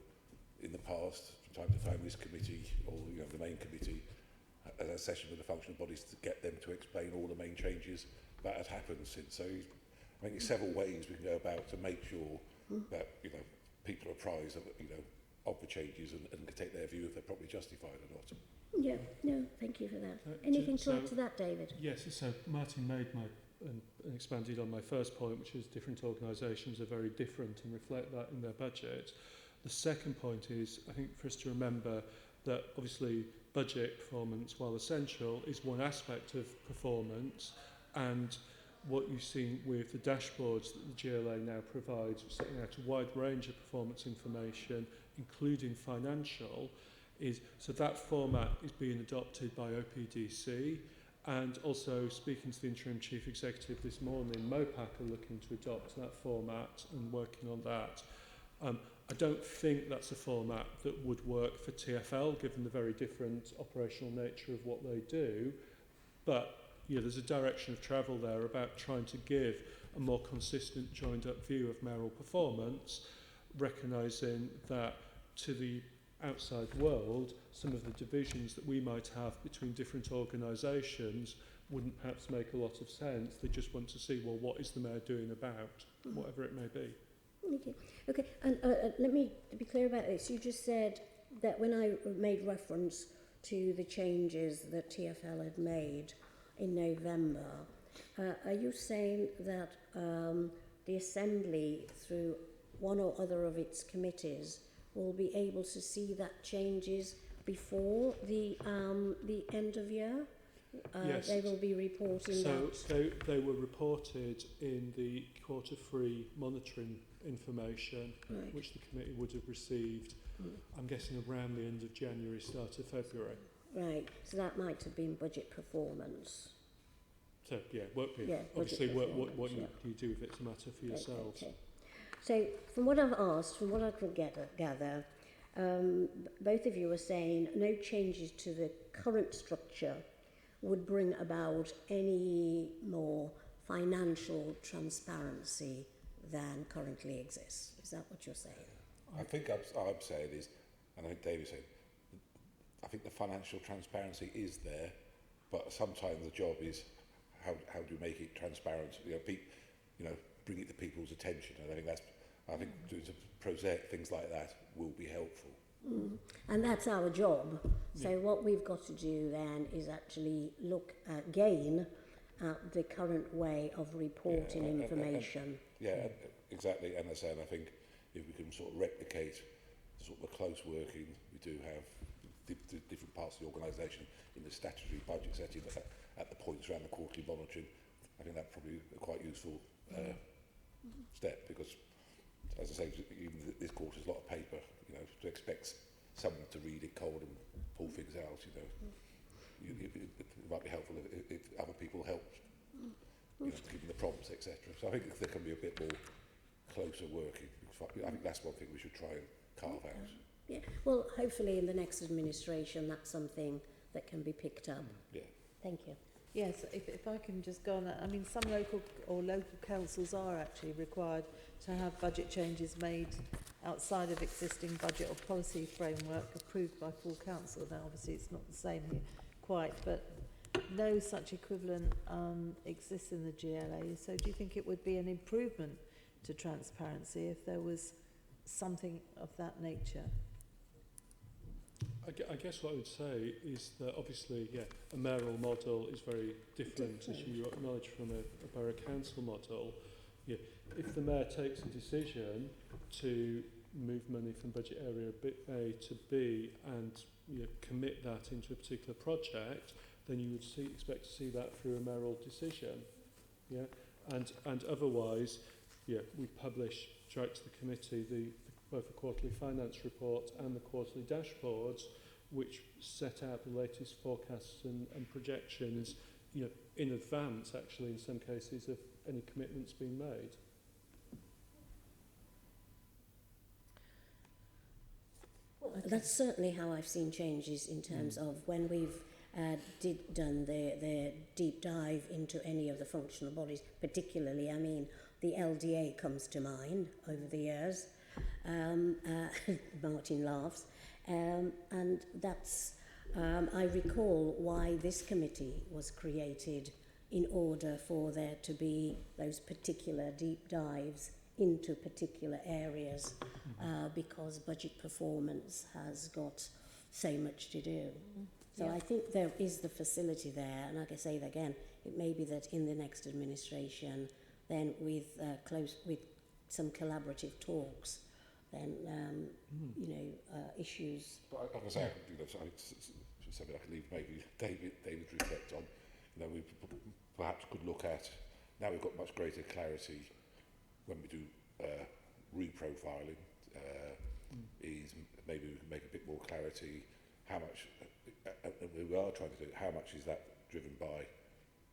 In the past, from time to time, this committee or the main committee has a session with the functional bodies to get them to explain all the main changes that have happened since. So I think there's several ways we can go about to make sure that people are apprised of the changes and can take their view if they're properly justified or not. Yeah, no, thank you for that. Anything to add to that, David? Yes, so Martin made and expanded on my first point, which is different organisations are very different and reflect that in their budget. The second point is, I think, for us to remember that obviously budget performance, while essential, is one aspect of performance, and what you've seen with the dashboards that the GLA now provides, setting out a wide range of performance information, including financial, so that format is being adopted by OPDC, and also speaking to the interim chief executive this morning, MOPAC are looking to adopt that format and working on that. I don't think that's a format that would work for TfL, given the very different operational nature of what they do. But yeah, there's a direction of travel there about trying to give a more consistent, joined-up view of mayoral performance, recognising that to the outside world, some of the divisions that we might have between different organisations wouldn't perhaps make a lot of sense. They just want to see, well, what is the mayor doing about whatever it may be. Okay, and let me be clear about this. You just said that when I made reference to the changes that TfL had made in November, are you saying that the Assembly, through one or other of its committees, will be able to see that changes before the end of year? Yes. They will be reporting so that. they were reported in the quarter-free monitoring information, Right. which the committee would have received, I'm guessing around the end of January, start of February. Right, so that might have been budget performance. So yeah, obviously what you do with it's a matter for yourselves. Okay. So from what I've asked, from what I could gather, both of you are saying no changes to the current structure would bring about any more financial transparency than currently exists. Is that what you're saying? I think I'm saying is, and I think David said, I think the financial transparency is there, but sometimes the job is how do you make it transparent? Bring it to people's attention. And I think doing some prosaic things like that will be helpful. And that's our job. So what we've got to do then is actually look again at the current way of reporting information. Exactly. And I think if we can sort of replicate sort of the close working we do have different parts of the organisation in the statutory budget setting at the points around the quarterly monitoring, I think that's probably a quite useful step, because, as I say, even this quarter is a lot of paper. To expect someone to read it cold and pull things out, it might be helpful if other people help, giving the prompts, etc. So I think if there can be a bit more closer working, I think that's one thing we should try and carve out. Yeah. Well, hopefully in the next administration that's something that can be picked up. Yeah. Thank you. Yes, if I can just go on that. I mean, some local councils are actually required to have budget changes made outside of existing budget or policy framework approved by full council. Now, obviously, it's not the same here quite, but no such equivalent exists in the GLA. So do you think it would be an improvement to transparency if there was something of that nature? I guess what I would say is that obviously, a mayoral model is very different, as you acknowledge, from a borough council model. If the mayor takes a decision to move money from budget area A to B and commit that into a particular project, then you would expect to see that through a mayoral decision. And otherwise, we publish direct to the committee both the quarterly finance report and the quarterly dashboards, which set out the latest forecasts and projections, in advance, actually, in some cases, of any commitments being made. That's certainly how I've seen changes in terms of when we've done the deep dive into any of the functional bodies, particularly, I mean, the LDA comes to mind over the years. Martin laughs. And that's, I recall why this committee was created, in order for there to be those particular deep dives into particular areas, because budget performance has got so much to do. So I think there is the facility there, and like I say again, it may be that in the next administration, then with some collaborative talks, then issues. But like I say, something I could leave maybe David reflect on. We perhaps could look at, now we've got much greater clarity when we do reprofiling, is maybe we can make a bit more clarity how much, we are trying to do, how much is that driven by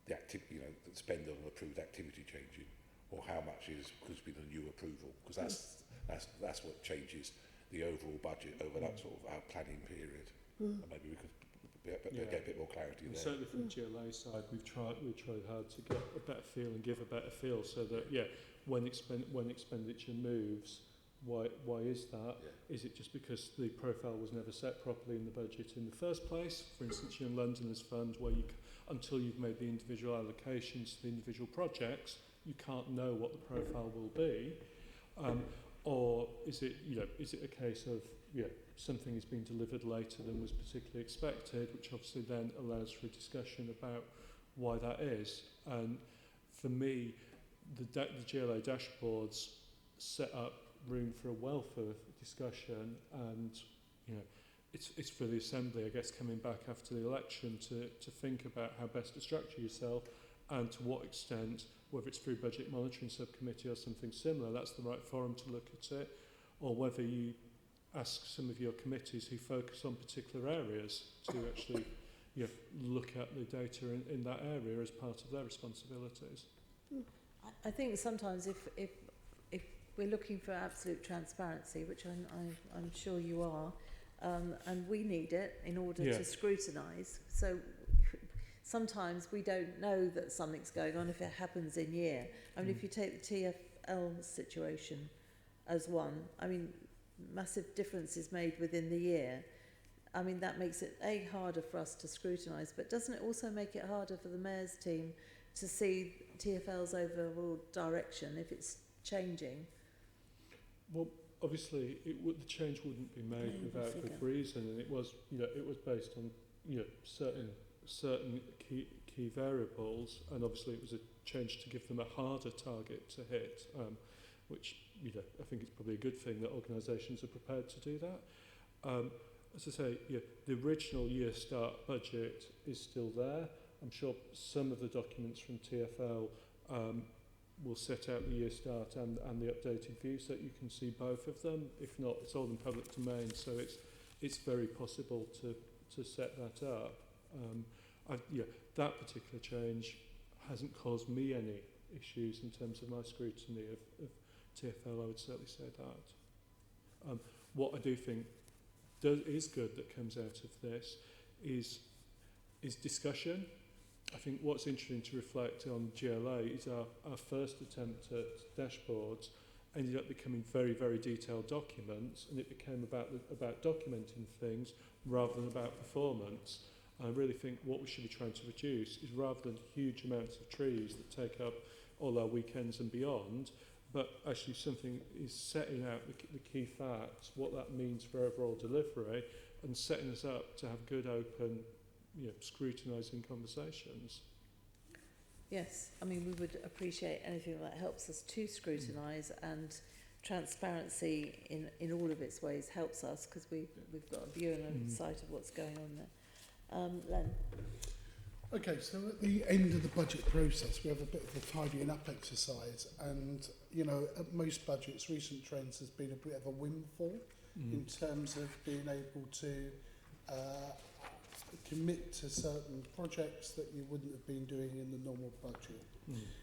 the activity, you know, the spend on approved activity changing, or how much is because it's been a new approval? Because that's what changes the overall budget over that sort of our planning period. And maybe we could get a bit more clarity And there. certainly from the GLA side, we've tried hard to get a better feel and give a better feel, so that when expenditure moves, why is that? Yeah. Is it just because the profile was never set properly in the budget in the first place? For instance, you're in Londoners Fund, where until you've made the individual allocations to the individual projects, you can't know what the profile will be. Or is it a case of something is being delivered later than was particularly expected, which obviously then allows for a discussion about why that is. And for me, the GLA dashboards set up room for a wealth of discussion, and it's for the Assembly, I guess, coming back after the election to think about how best to structure yourself, and to what extent, whether it's through Budget Monitoring Subcommittee or something similar, that's the right forum to look at it, or whether you ask some of your committees who focus on particular areas to actually look at the data in that area as part of their responsibilities. I think sometimes if we're looking for absolute transparency, which I'm sure you are, and we need it in order to scrutinise. So sometimes we don't know that something's going on if it happens in year. I mean, if you take the TfL situation as one, I mean, massive differences made within the year. I mean, that makes it harder for us to scrutinise, but doesn't it also make it harder for the Mayor's team to see TfL's overall direction if it's changing? Well, obviously, the change wouldn't be made without good reason, and it was based on certain key variables, and obviously it was a change to give them a harder target to hit, which I think it's probably a good thing that organisations are prepared to do that. As I say, the original year start budget is still there. I'm sure some of the documents from TfL will set out the year start and the updated view, so that you can see both of them. If not, it's all in public domain, so it's very possible to set that up. That particular change hasn't caused me any issues in terms of my scrutiny of TfL. I would certainly say that. What I do think is good that comes out of this is discussion. I think what's interesting to reflect on GLA is our first attempt at dashboards ended up becoming very, very detailed documents, and it became about documenting things rather than about performance. And I really think what we should be trying to reduce is, rather than huge amounts of trees that take up all our weekends and beyond, but actually something is setting out the key facts, what that means for overall delivery, and setting us up to have good, open, scrutinising conversations. Yes, I mean, we would appreciate anything that helps us to scrutinise, and transparency in all of its ways helps us, because we've got a view and a sight of what's going on there. Len? Okay, so at the end of the budget process, we have a bit of a tidying up exercise, and at most budgets, recent trends has been a bit of a windfall in terms of being able to commit to certain projects that you wouldn't have been doing in the normal budget.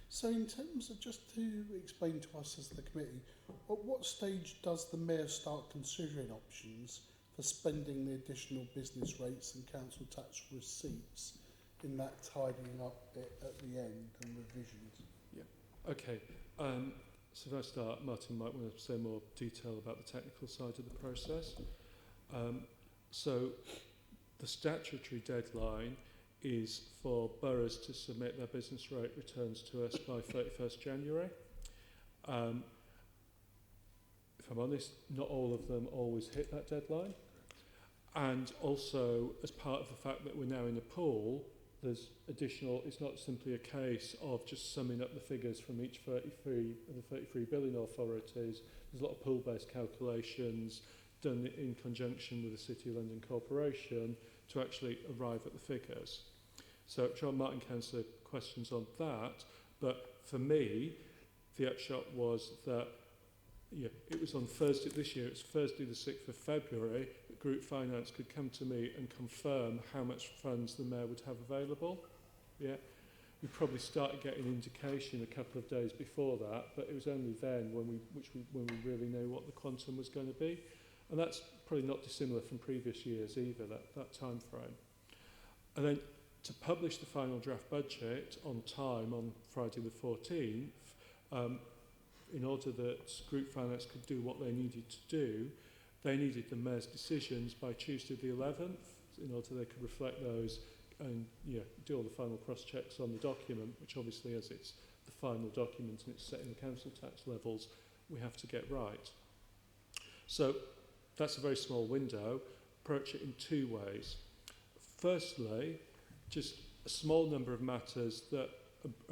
So in terms of, just to explain to us as the committee, at what stage does the Mayor start considering options for spending the additional business rates and council tax receipts in that tidying up bit at the end and revisions? Okay, so if I start, Martin might want to say more detail about the technical side of the process. So the statutory deadline is for boroughs to submit their business rate returns to us by 31st January. If I'm honest, not all of them always hit that deadline. And also, as part of the fact that we're now in a pool, there's additional, it's not simply a case of just summing up the figures from each 33 of the 33 billing authorities. There's a lot of pool-based calculations done in conjunction with the City of London Corporation to actually arrive at the figures. So I'm sure Martin can answer questions on that, but for me, the upshot was that it was on Thursday this year, it's Thursday the 6th of February, that Group Finance could come to me and confirm how much funds the Mayor would have available. Yeah, we probably started getting indication a couple of days before that, but it was only then when we really knew what the quantum was going to be. And that's probably not dissimilar from previous years either, that time frame. And then to publish the final draft budget on time on Friday the 14th, in order that Group Finance could do what they needed to do, they needed the Mayor's decisions by Tuesday the 11th in order they could reflect those and do all the final cross-checks on the document, which obviously, as it's the final document and it's setting the council tax levels, we have to get right. So that's a very small window. Approach it in two ways. Firstly, just a small number of matters that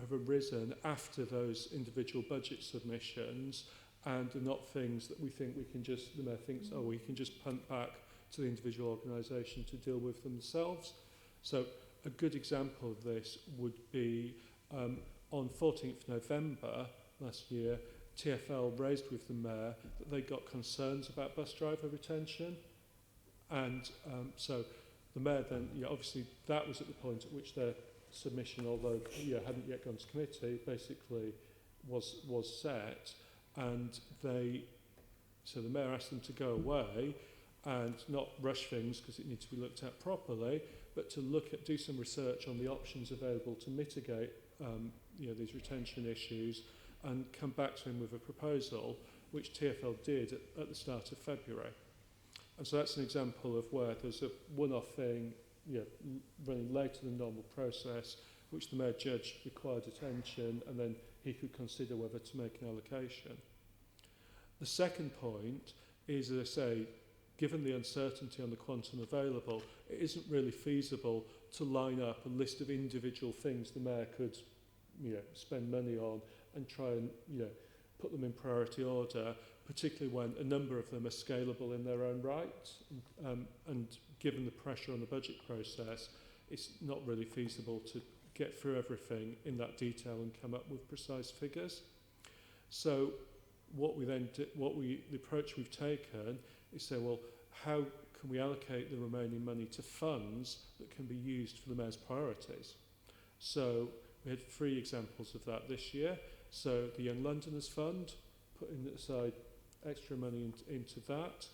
have arisen after those individual budget submissions and are not things that we think we can just, the Mayor thinks, oh, we can just punt back to the individual organisation to deal with themselves. So a good example of this would be on 14th November last year, TfL raised with the Mayor that they got concerns about bus driver retention. And so the Mayor then, obviously that was at the point at which their submission, although hadn't yet gone to committee, basically was set, and so the Mayor asked them to go away and not rush things because it needs to be looked at properly, but to do some research on the options available to mitigate these retention issues and come back to him with a proposal, which TfL did at the start of February. And so that's an example of where there's a one-off thing running later than normal process, which the Mayor judged required attention, and then he could consider whether to make an allocation. The second point is, as I say, given the uncertainty on the quantum available, it isn't really feasible to line up a list of individual things the Mayor could spend money on and try and put them in priority order, particularly when a number of them are scalable in their own right. And given the pressure on the budget process, it's not really feasible to get through everything in that detail and come up with precise figures. So what we then the approach we've taken is say, well, how can we allocate the remaining money to funds that can be used for the Mayor's priorities? So we had 3 examples of that this year. So the Young Londoners Fund, putting aside extra money into that.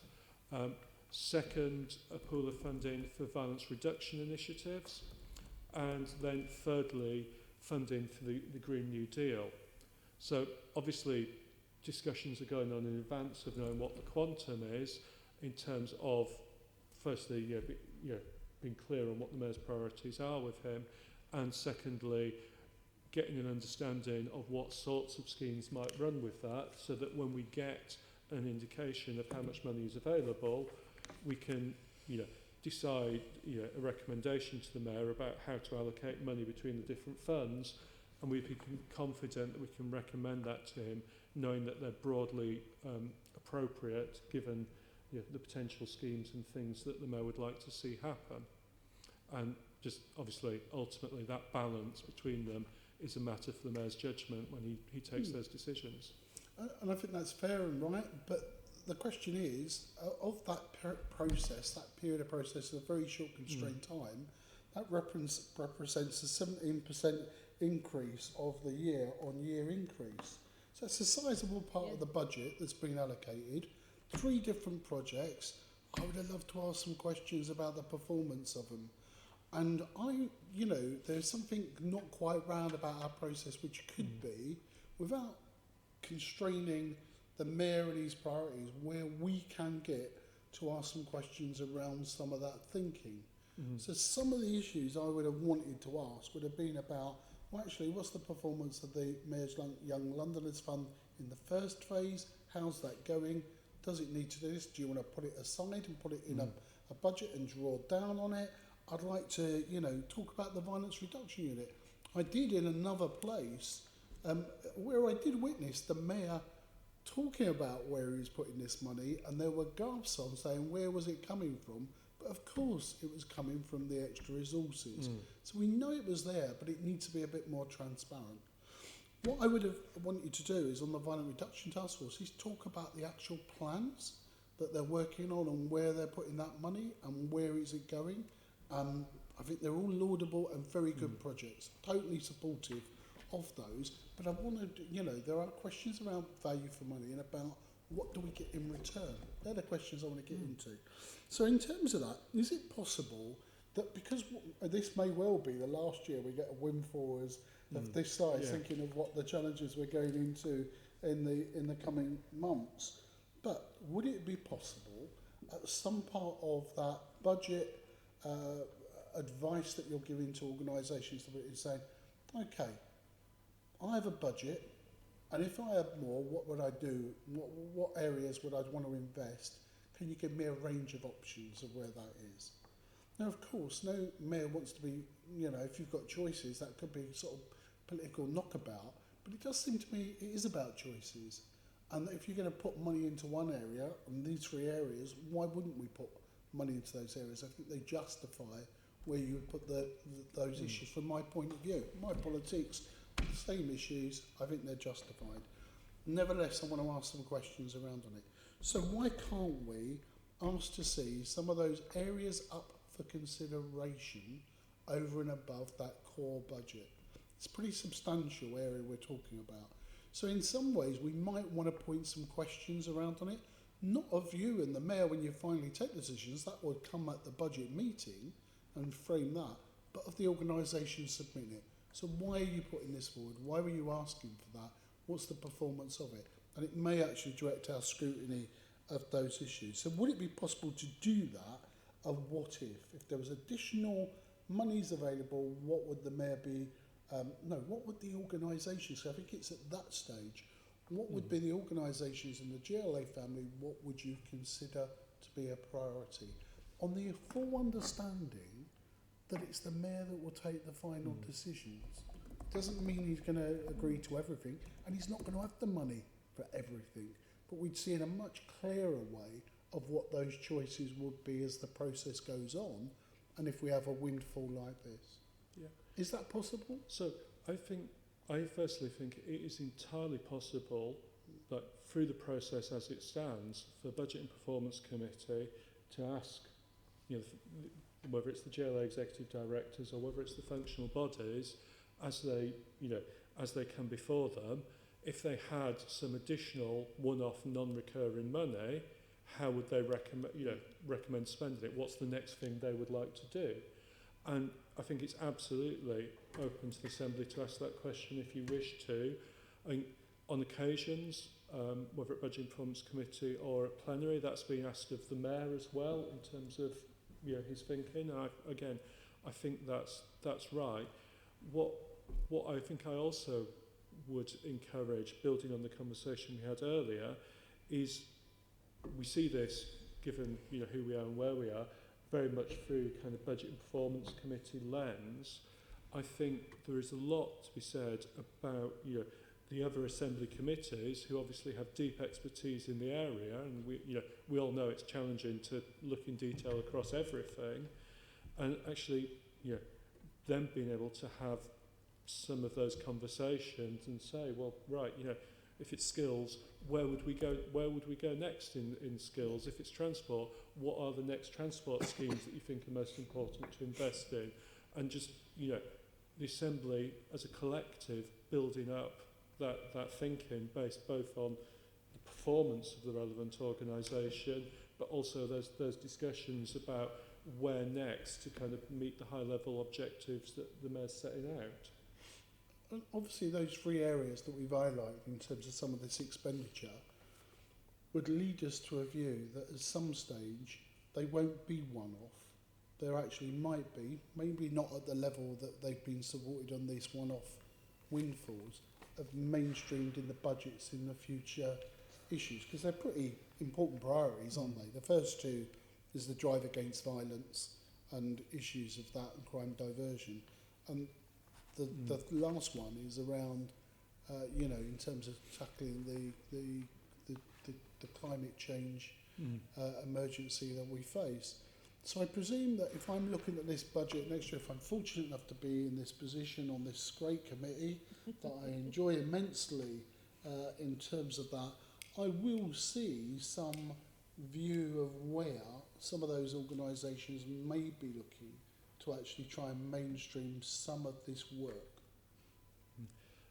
Second, a pool of funding for violence reduction initiatives. And then thirdly, funding for the Green New Deal. So obviously discussions are going on in advance of knowing what the quantum is in terms of, firstly, being clear on what the Mayor's priorities are with him, and secondly, getting an understanding of what sorts of schemes might run with that, so that when we get an indication of how much money is available, we can decide a recommendation to the Mayor about how to allocate money between the different funds, and we'd be confident that we can recommend that to him, knowing that they're broadly appropriate given the potential schemes and things that the Mayor would like to see happen. And just obviously, ultimately, that balance between them is a matter for the Mayor's judgment when he takes those decisions. And I think that's fair and right, but the question is, of that process, that period of process, a very short constrained time, that represents a 17% increase of the year-on-year increase. So it's a sizable part of the budget that's been allocated. 3 different projects. I would have loved to ask some questions about the performance of them. And there's something not quite round about our process, which could be, without constraining the Mayor and his priorities, where we can get to ask some questions around some of that thinking. So some of the issues I would have wanted to ask would have been about, well, actually, what's the performance of the Mayor's Young Londoners Fund in the first phase? How's that going? Does it need to do this? Do you want to put it aside and put it in a budget and draw down on it? I'd like to, talk about the violence reduction unit. I did in another place where I did witness the Mayor talking about where he was putting this money, and there were gasps on saying, where was it coming from? But of course it was coming from the extra resources. So we know it was there, but it needs to be a bit more transparent. What I would have wanted you to do is on the Violent Reduction Task Force is talk about the actual plans that they're working on and where they're putting that money and where is it going. I think they're all laudable and very good projects, totally supportive of those, but I want to, there are questions around value for money and about what do we get in return. They're the questions I want to get into. So in terms of that, is it possible that because this may well be the last year we get a windfall as of this size, thinking of what the challenges we're going into in the coming months, but would it be possible at some part of that budget advice that you're giving to organisations that is saying, okay, I have a budget, and if I had more, what would I do? What areas would I want to invest? Can you give me a range of options of where that is? Now, of course, no mayor wants to be, if you've got choices, that could be sort of political knockabout, but it does seem to me it is about choices. And if you're going to put money into one area, and these 3 areas, why wouldn't we put money into those areas? I think they justify where you would put those issues from my point of view. My politics, the same issues, I think they're justified. Nevertheless, I want to ask some questions around on it. So why can't we ask to see some of those areas up for consideration over and above that core budget? It's a pretty substantial area we're talking about. So in some ways, we might want to point some questions around on it, not of you and the mayor when you finally take decisions, that would come at the budget meeting and frame that, but of the organisation submitting it. So why are you putting this forward? Why were you asking for that? What's the performance of it? And it may actually direct our scrutiny of those issues. So would it be possible to do that? A what if there was additional monies available, what would the mayor be, what would the organisation, so I think it's at that stage, what would be the organisations in the GLA family, what would you consider to be a priority? On the full understanding that it's the mayor that will take the final decisions. Doesn't mean he's going to agree to everything, and he's not going to have the money for everything, but we'd see in a much clearer way of what those choices would be as the process goes on, and if we have a windfall like this. Yeah. Is that possible? So I firstly think it is entirely possible that through the process as it stands, for the Budget and Performance Committee to ask, whether it's the GLA executive directors or whether it's the functional bodies, as they come before them, if they had some additional one-off non-recurring money, how would they recommend spending it? What's the next thing they would like to do? And I think it's absolutely open to the Assembly to ask that question if you wish to. On occasions, whether at Budget and Performance Committee or at plenary, that's been asked of the mayor as well in terms of his thinking. And I think that's right. What I think I also would encourage, building on the conversation we had earlier, is we see this, given who we are and where we are, very much through kind of Budget and Performance Committee lens. I think there is a lot to be said about the other Assembly committees who obviously have deep expertise in the area, and we all know it's challenging to look in detail across everything, and actually them being able to have some of those conversations and say, well, right, if it's skills, where would we go next in skills? If it's transport, what are the next transport schemes that you think are most important to invest in? And just the Assembly as a collective building up that thinking based both on the performance of the relevant organisation, but also those discussions about where next to kind of meet the high level objectives that the mayor's setting out. And obviously those 3 areas that we've highlighted in terms of some of this expenditure would lead us to a view that at some stage they won't be one-off. There actually might be, maybe not at the level that they've been supported on these one-off windfalls, of mainstreamed in the budgets in the future issues, because they're pretty important priorities, aren't they? The first 2 is the drive against violence and issues of that and crime diversion. And the last one is around, in terms of tackling the climate change emergency that we face. So I presume that if I'm looking at this budget next year, if I'm fortunate enough to be in this position on this great committee that I enjoy immensely in terms of that, I will see some view of where some of those organisations may be looking to actually try and mainstream some of this work.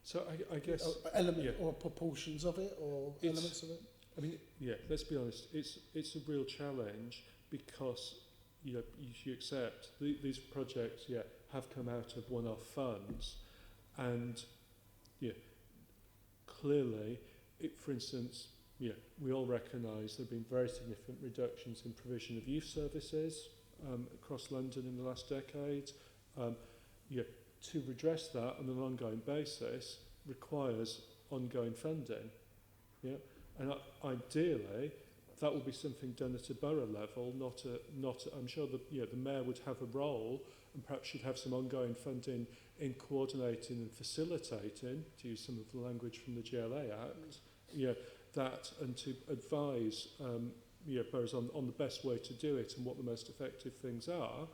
So I guess Element or proportions of it or elements of it? I mean, yeah, let's be honest, it's a real challenge because you accept these projects have come out of one-off funds, and clearly for instance we all recognise there have been very significant reductions in provision of youth services across London in the last decade. To redress that on an ongoing basis requires ongoing funding. And ideally that will be something done at a borough level, not I'm sure the mayor would have a role and perhaps should have some ongoing funding in coordinating and facilitating, to use some of the language from the GLA Act, that, and to advise boroughs on the best way to do it and what the most effective things are.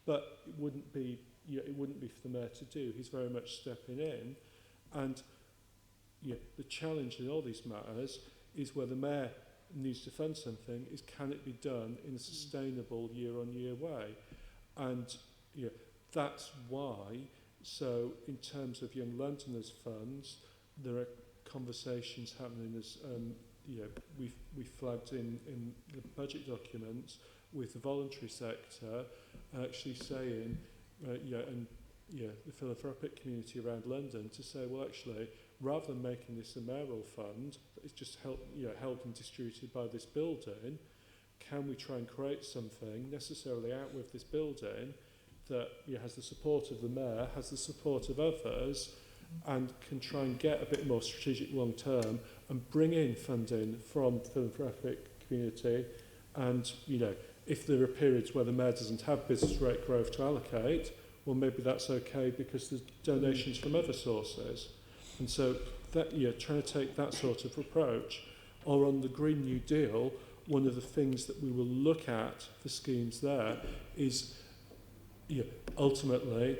But it wouldn't be for the mayor to do. He's very much stepping in, and the challenge in all these matters is where the mayor needs to fund something is can it be done in a sustainable year-on-year way, and that's why. So in terms of Young Londoners funds, there are conversations happening as we flagged in the budget documents with the voluntary sector, actually saying the philanthropic community around London to say, well, actually, rather than making this a mayoral fund, it's just held and distributed by this building, can we try and create something necessarily out with this building that has the support of the mayor, has the support of others, and can try and get a bit more strategic long term and bring in funding from the philanthropic community. And if there are periods where the mayor doesn't have business rate growth to allocate, well, maybe that's okay because there's donations from other sources. And so that trying to take that sort of approach, or on the Green New Deal, one of the things that we will look at for schemes there is ultimately,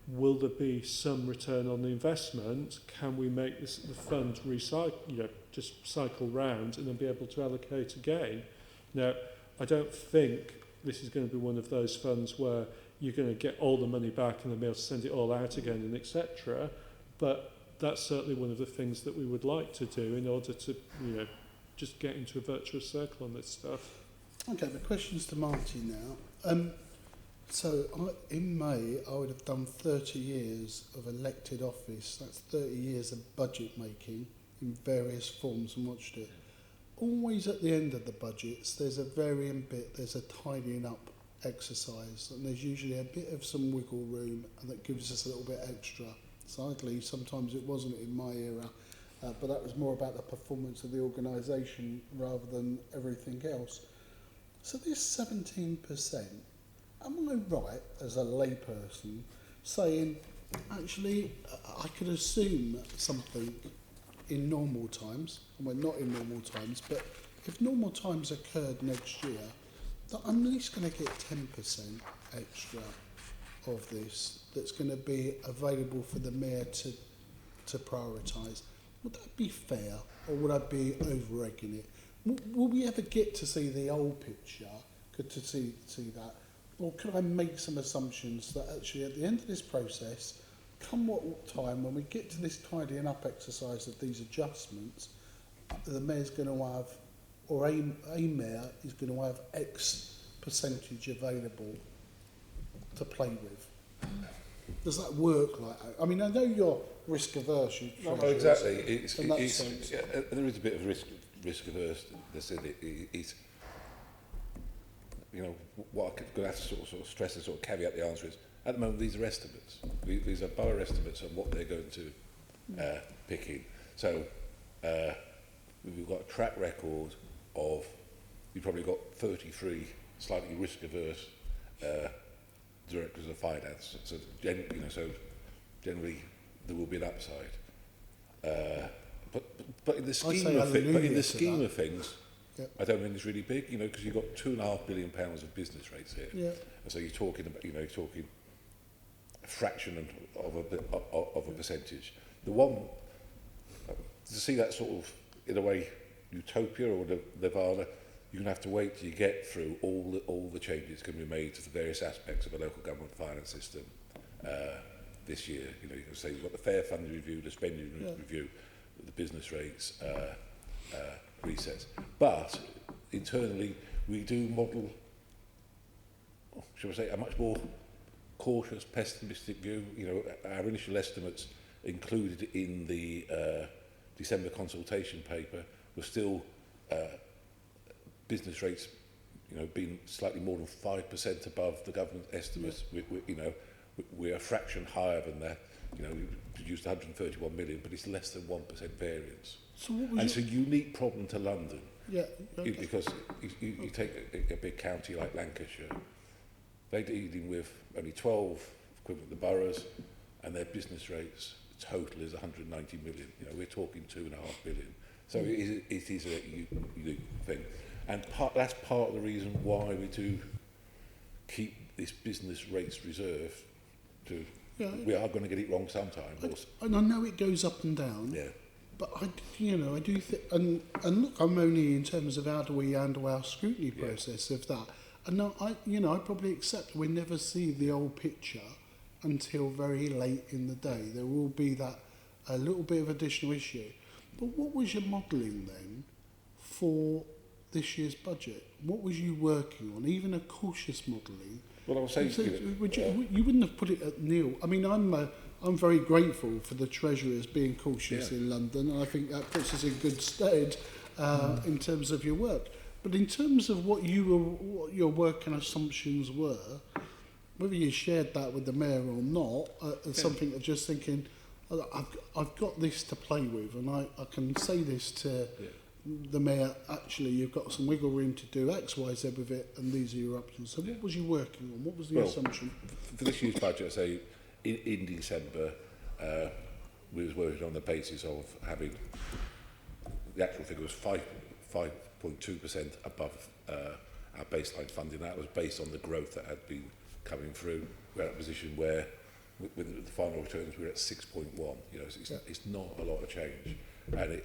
will there be some return on the investment? Can we make the fund recycle, just cycle round and then be able to allocate again? Now, I don't think this is going to be one of those funds where you're going to get all the money back and then be able to send it all out again and etc. But that's certainly one of the things that we would like to do in order to, just get into a virtuous circle on this stuff. Okay, the question's to Marty now. So in May, I would have done 30 years of elected office. That's 30 years of budget making in various forms and watched it. Always at the end of the budgets, there's a varying bit, there's a tidying up exercise, and there's usually a bit of some wiggle room, and that gives us a little bit extra. Sadly, sometimes it wasn't in my era, but that was more about the performance of the organisation rather than everything else. So this 17%, am I right as a layperson saying, actually, I could assume something in normal times, well, not in normal times, but if normal times occurred next year, that I'm at least going to get 10% extra of this that's going to be available for the mayor to prioritise. Would that be fair, or would I be over-egging it? Will we ever get to see the old picture, to see that? Or could I make some assumptions that actually at the end of this process, come what time, when we get to this tidying up exercise of these adjustments, the mayor's going to have, or a mayor is going to have X percentage available to play with? Does that work like that? I mean, I know you're risk averse. No, exactly. There is a bit of risk averse. It's what I'm going to have to sort of stress and sort of caveat the answer is, at the moment, these are estimates. These are borough estimates on what they're going to pick in. So we've got a track record of, you've probably got 33 slightly risk-averse directors of finance. So generally there will be an upside. But in the scheme of things, Yep. I don't think it's really big, you know, because you've got £2.5 billion of business rates here. Yeah. And so you're talking about, you know, you're talking a fraction of a percentage. The one, to see that sort of, in a way, utopia or nirvana, you're going to have to wait till you get through all the changes can be made to the various aspects of a local government finance system this year. You know, you can say you've got the fair funding review, the spending review, the business rates, resets. But internally, we do model, shall we say, a much more cautious, pessimistic view. You know, our initial estimates included in the December consultation paper were still business rates, you know, being slightly more than 5% above the government estimates. You know, we're a fraction higher than that. You know, we produced 131 million, but it's less than 1% variance. So what was And it's a unique problem to London. Yeah. Okay. Because you take a big county like Lancashire, they're dealing with only 12 equivalent to boroughs, and their business rates total is 190 million. You know, we're talking 2.5 billion. So it is a unique thing. And that's part of the reason why we do keep this business rates reserve. We are going to get it wrong sometime. And I know it goes up and down. Yeah. But I do think, and look, I'm only in terms of how do we handle our scrutiny process of that. And I probably accept we never see the whole picture until very late in the day. There will be that a little bit of additional issue. But what was your modelling then for this year's budget? What was you working on? Even a cautious modelling. Well, I was saying, you wouldn't have put it at nil. I mean, I'm very grateful for the treasurers being cautious in London, and I think that puts us in good stead in terms of your work. But in terms of what your working assumptions were, whether you shared that with the mayor or not, something of just thinking, I've got this to play with, and I can say this to the mayor, actually, you've got some wiggle room to do X, Y, Z with it, and these are your options. So what was you working on? What was the assumption? For this year's budget, I say, in December, we was working on the basis of having, the actual figure was 5.2% above our baseline funding. That was based on the growth that had been coming through. We're at a position where, with the final returns, we're at 6.1. You know, it's not a lot of change, and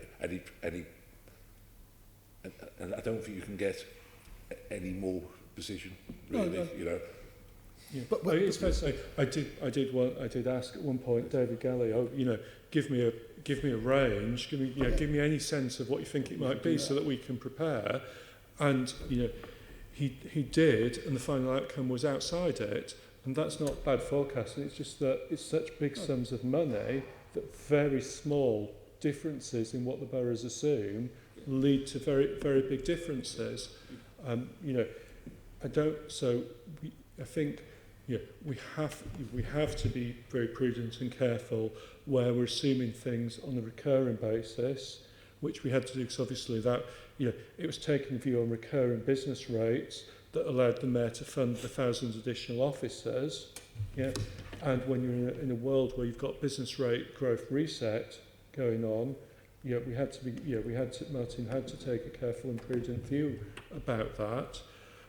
I don't think you can get any more precision, really. No. You know. Yeah. But it's fair to say, I did ask at one point David Galley, give me a range, give me any sense of what you think it might be, so that we can prepare. And he did, and the final outcome was outside it. And that's not bad forecasting. It's just that it's such big sums of money that very small differences in what the boroughs assume lead to very, very big differences. I think we have to be very prudent and careful where we're assuming things on a recurring basis, which we had to do because obviously that it was taking view on recurring business rates that allowed the mayor to fund the 1,000 additional officers. And when you're in a world where you've got business rate growth reset going on, Martin had to take a careful and prudent view about that.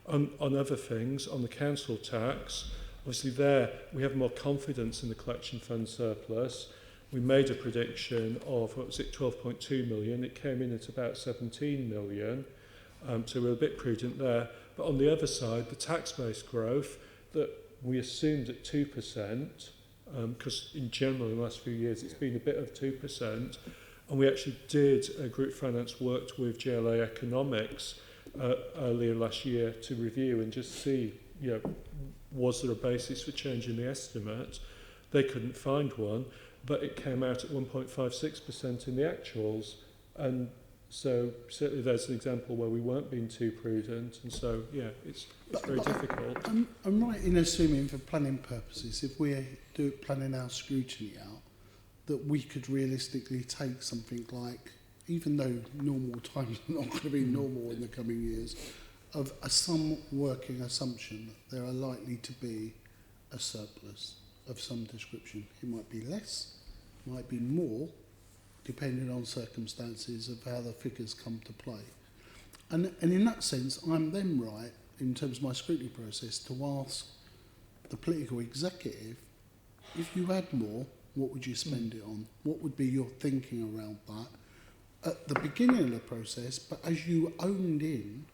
On other things, on the council tax, obviously there we have more confidence in the collection fund surplus. We made a prediction of, 12.2 million. It came in at about 17 million. So we're a bit prudent there. But on the other side, the tax-based growth that we assumed at 2%, because in general in the last few years it's been a bit of 2%, and we actually did, Group Finance worked with GLA Economics earlier last year to review and just see, was there a basis for changing the estimate? They couldn't find one, but it came out at 1.56% in the actuals, and so certainly there's an example where we weren't being too prudent, and so it's very difficult. I'm right in assuming, for planning purposes, if we're planning our scrutiny out, that we could realistically take something like, even though normal times are not going to be normal in the coming years, of some working assumption that there are likely to be a surplus of some description. It might be less, might be more, depending on circumstances of how the figures come to play. And in that sense, I'm then right, in terms of my scrutiny process, to ask the political executive, if you had more, what would you spend it on? What would be your thinking around that at the beginning of the process, but as you owned in,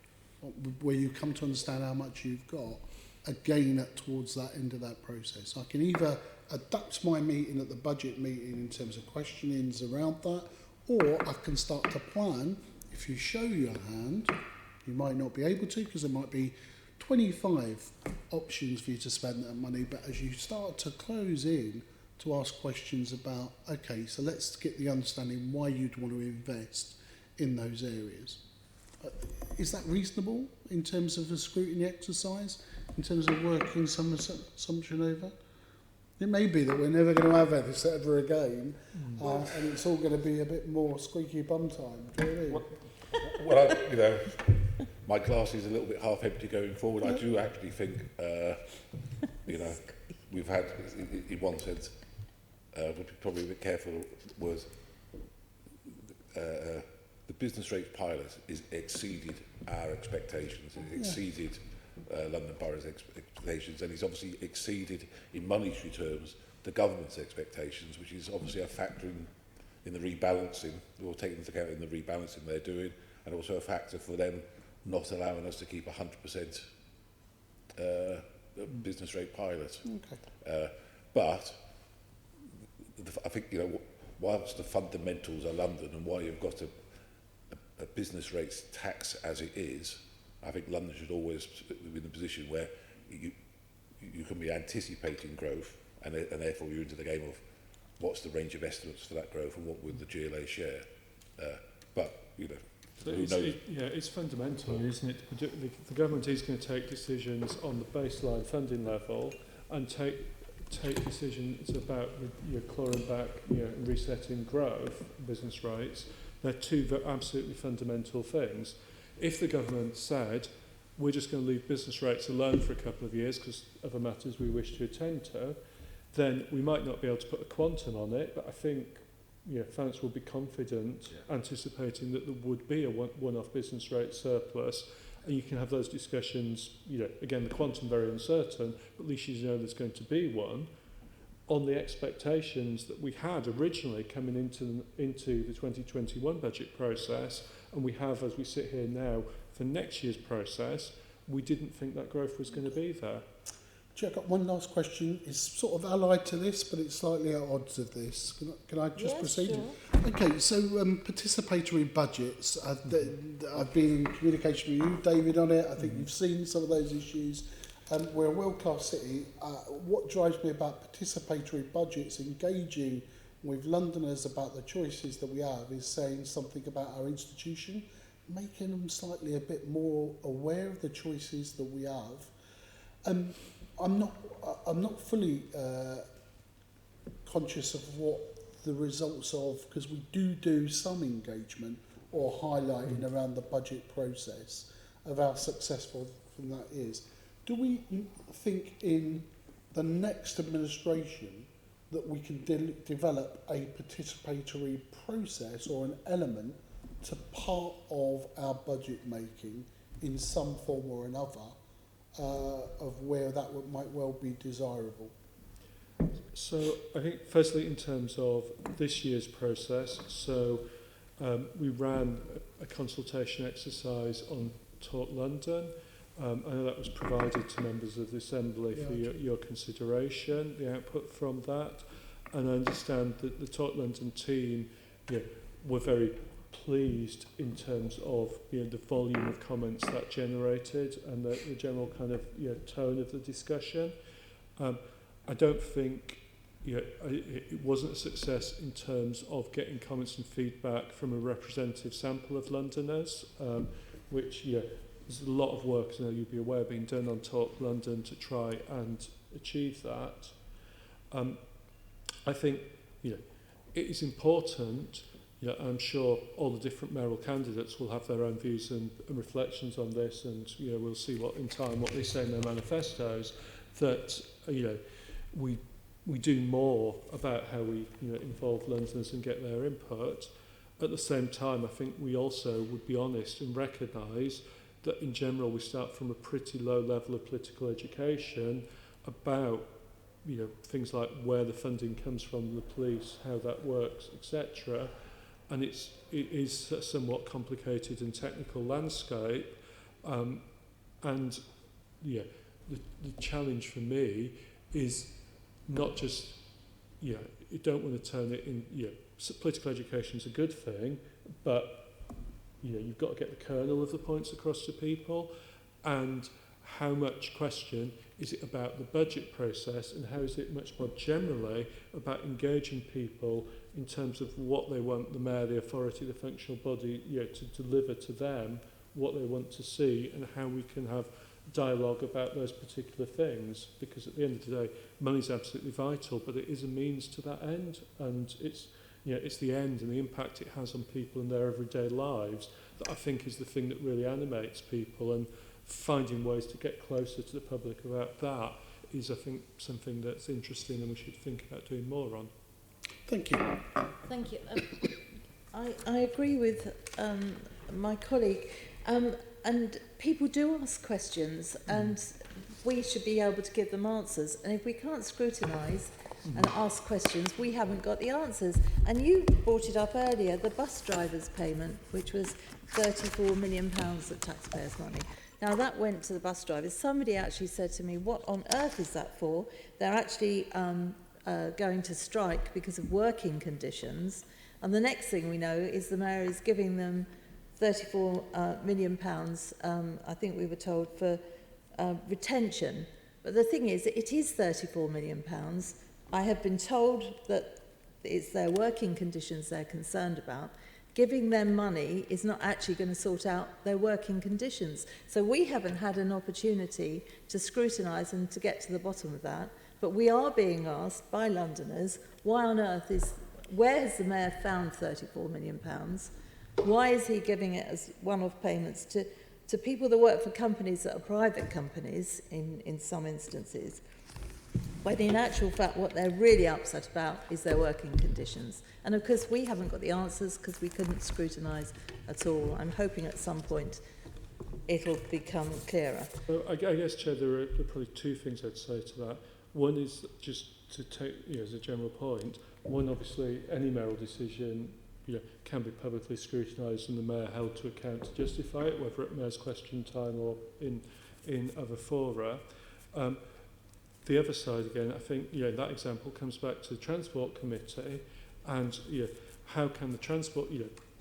where you come to understand how much you've got, again towards that end of that process. I can either adapt my meeting at the budget meeting in terms of questionings around that, or I can start to plan. If you show your hand, you might not be able to, because there might be 25 options for you to spend that money, but as you start to close in, to ask questions about, okay, so let's get the understanding why you'd want to invest in those areas. Is that reasonable in terms of a scrutiny exercise, in terms of working some assumption over? It may be that we're never going to have this ever again, and it's all going to be a bit more squeaky bum time. Do you know what I mean? Well, my glass is a little bit half empty going forward. I do actually think, we've had, in one sense, we'd be probably a bit careful, was the business rates pilot is exceeded our expectations. It exceeded London Borough's expectations, and it's obviously exceeded in monetary terms the government's expectations, which is obviously a factor in the rebalancing, or taking into account in the rebalancing they're doing, and also a factor for them not allowing us to keep 100% business rate pilot. Okay. But I think, whilst the fundamentals are London and why you've got a business rates tax as it is, I think London should always be in a position where you can be anticipating growth, and therefore you're into the game of what's the range of estimates for that growth and what would the GLA share. But, So who knows? it's fundamental, isn't it? The government is going to take decisions on the baseline funding level and take decisions about clawing back, and resetting growth, business rates. They're two absolutely fundamental things. If the government said, we're just going to leave business rates alone for a couple of years because other matters we wish to attend to, then we might not be able to put a quantum on it, but I think finance will be confident, anticipating that there would be a one-off business rate surplus, and you can have those discussions, again, the quantum very uncertain, but at least there's going to be one, on the expectations that we had originally coming into the 2021 budget process, and we have, as we sit here now, for next year's process, we didn't think that growth was going to be there. I've got one last question. It's sort of allied to this, but it's slightly at odds of this. Can I just proceed? Sure. Okay, so participatory budgets. I've been in communication with you, David, on it. I think you've seen some of those issues. We're a world-class city. What drives me about participatory budgets, engaging with Londoners about the choices that we have, is saying something about our institution, making them slightly a bit more aware of the choices that we have. I'm not fully conscious of what the results of, because we do some engagement or highlighting around the budget process of how successful from that is. Do we think in the next administration that we can develop a participatory process or an element to part of our budget making in some form or another, of where that might well be desirable? So I think firstly in terms of this year's process, we ran a consultation exercise on Talk London. I know that was provided to members of the Assembly for your consideration, the output from that. And I understand that the Talk London team were very pleased in terms of the volume of comments that generated and the general kind of tone of the discussion. I don't think it wasn't a success in terms of getting comments and feedback from a representative sample of Londoners, which there's a lot of work, as you'll be aware, being done on Talk London to try and achieve that. I think it is important. I'm sure all the different mayoral candidates will have their own views and reflections on this, and we'll see what they say in their manifestos. That we do more about how we involve Londoners and get their input. At the same time, I think we also would be honest and recognise that in general we start from a pretty low level of political education about things like where the funding comes from, the police, how that works, etc. And it is a somewhat complicated and technical landscape. And the challenge for me is not just, you don't want to turn it in, political education is a good thing, but you've got to get the kernel of the points across to people. And how much question is it about the budget process, and how is it much more generally about engaging people in terms of what they want the mayor, the authority, the functional body, to deliver to them, what they want to see, and how we can have dialogue about those particular things. Because at the end of the day, money's absolutely vital, but it is a means to that end, and it's the end and the impact it has on people in their everyday lives that I think is the thing that really animates people. And finding ways to get closer to the public about that is, I think, something that's interesting and we should think about doing more on. Thank you. Thank you. I agree with my colleague. And people do ask questions, and we should be able to give them answers. And if we can't scrutinise and ask questions, we haven't got the answers. And you brought it up earlier, the bus drivers' payment, which was £34 million of taxpayers' money. Now, that went to the bus drivers. Somebody actually said to me, what on earth is that for? They're actually going to strike because of working conditions. And the next thing we know is the mayor is giving them £34 million, I think we were told, for retention. But the thing is, it is £34 million. I have been told that it's their working conditions they're concerned about. Giving them money is not actually going to sort out their working conditions. So we haven't had an opportunity to scrutinise and to get to the bottom of that. But we are being asked by Londoners, why on earth where has the mayor found £34 million? Why is he giving it as one-off payments to people that work for companies that are private companies in some instances? When in actual fact, what they're really upset about is their working conditions. And of course, we haven't got the answers because we couldn't scrutinise at all. I'm hoping at some point it'll become clearer. Well, I guess, Chair, there are probably two things I'd say to that. One is just to take, as a general point, one, obviously, any mayoral decision can be publicly scrutinised and the mayor held to account to justify it, whether at mayor's question time or in other fora. The other side, again, I think that example comes back to the Transport Committee, and how can the Transport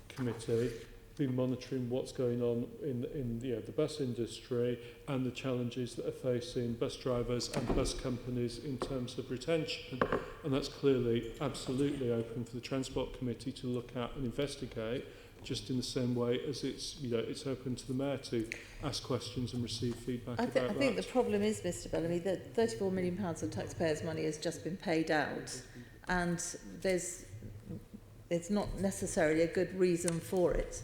Committee be monitoring what's going on in the bus industry and the challenges that are facing bus drivers and bus companies in terms of retention. And that's clearly absolutely open for the Transport Committee to look at and investigate, just in the same way as it's open to the mayor to ask questions and receive feedback about that. I think the problem is, Mr Bellamy, that £34 million of taxpayers' money has just been paid out, and there's not necessarily a good reason for it.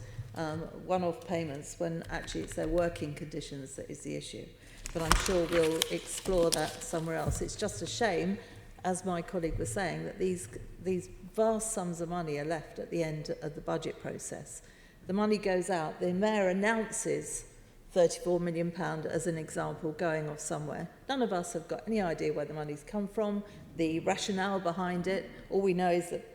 One-off payments when actually it's their working conditions that is the issue. But I'm sure we'll explore that somewhere else. It's just a shame, as my colleague was saying, that these vast sums of money are left at the end of the budget process. The money goes out, the mayor announces £34 million as an example going off somewhere. None of us have got any idea where the money's come from, the rationale behind it. All we know is that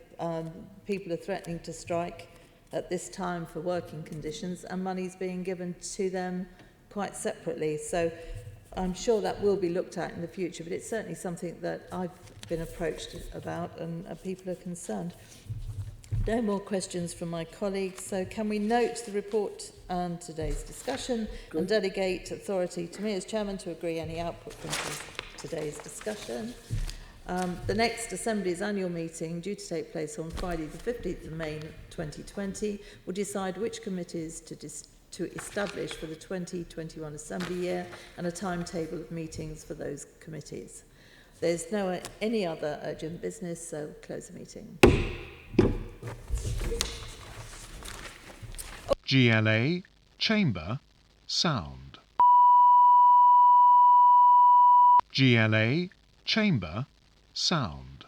people are threatening to strike at this time for working conditions, and money's being given to them quite separately. So I'm sure that will be looked at in the future, but it's certainly something that I've been approached about, and people are concerned. No more questions from my colleagues, so can we note the report on today's discussion and delegate authority to me as chairman to agree any output from today's discussion? The next Assembly's annual meeting, due to take place on Friday the 15th of May 2020, will decide which committees to establish for the 2021 Assembly year and a timetable of meetings for those committees. There's any other urgent business, so close the meeting. GLA, Chamber, Sound. GLA, Chamber, Sound.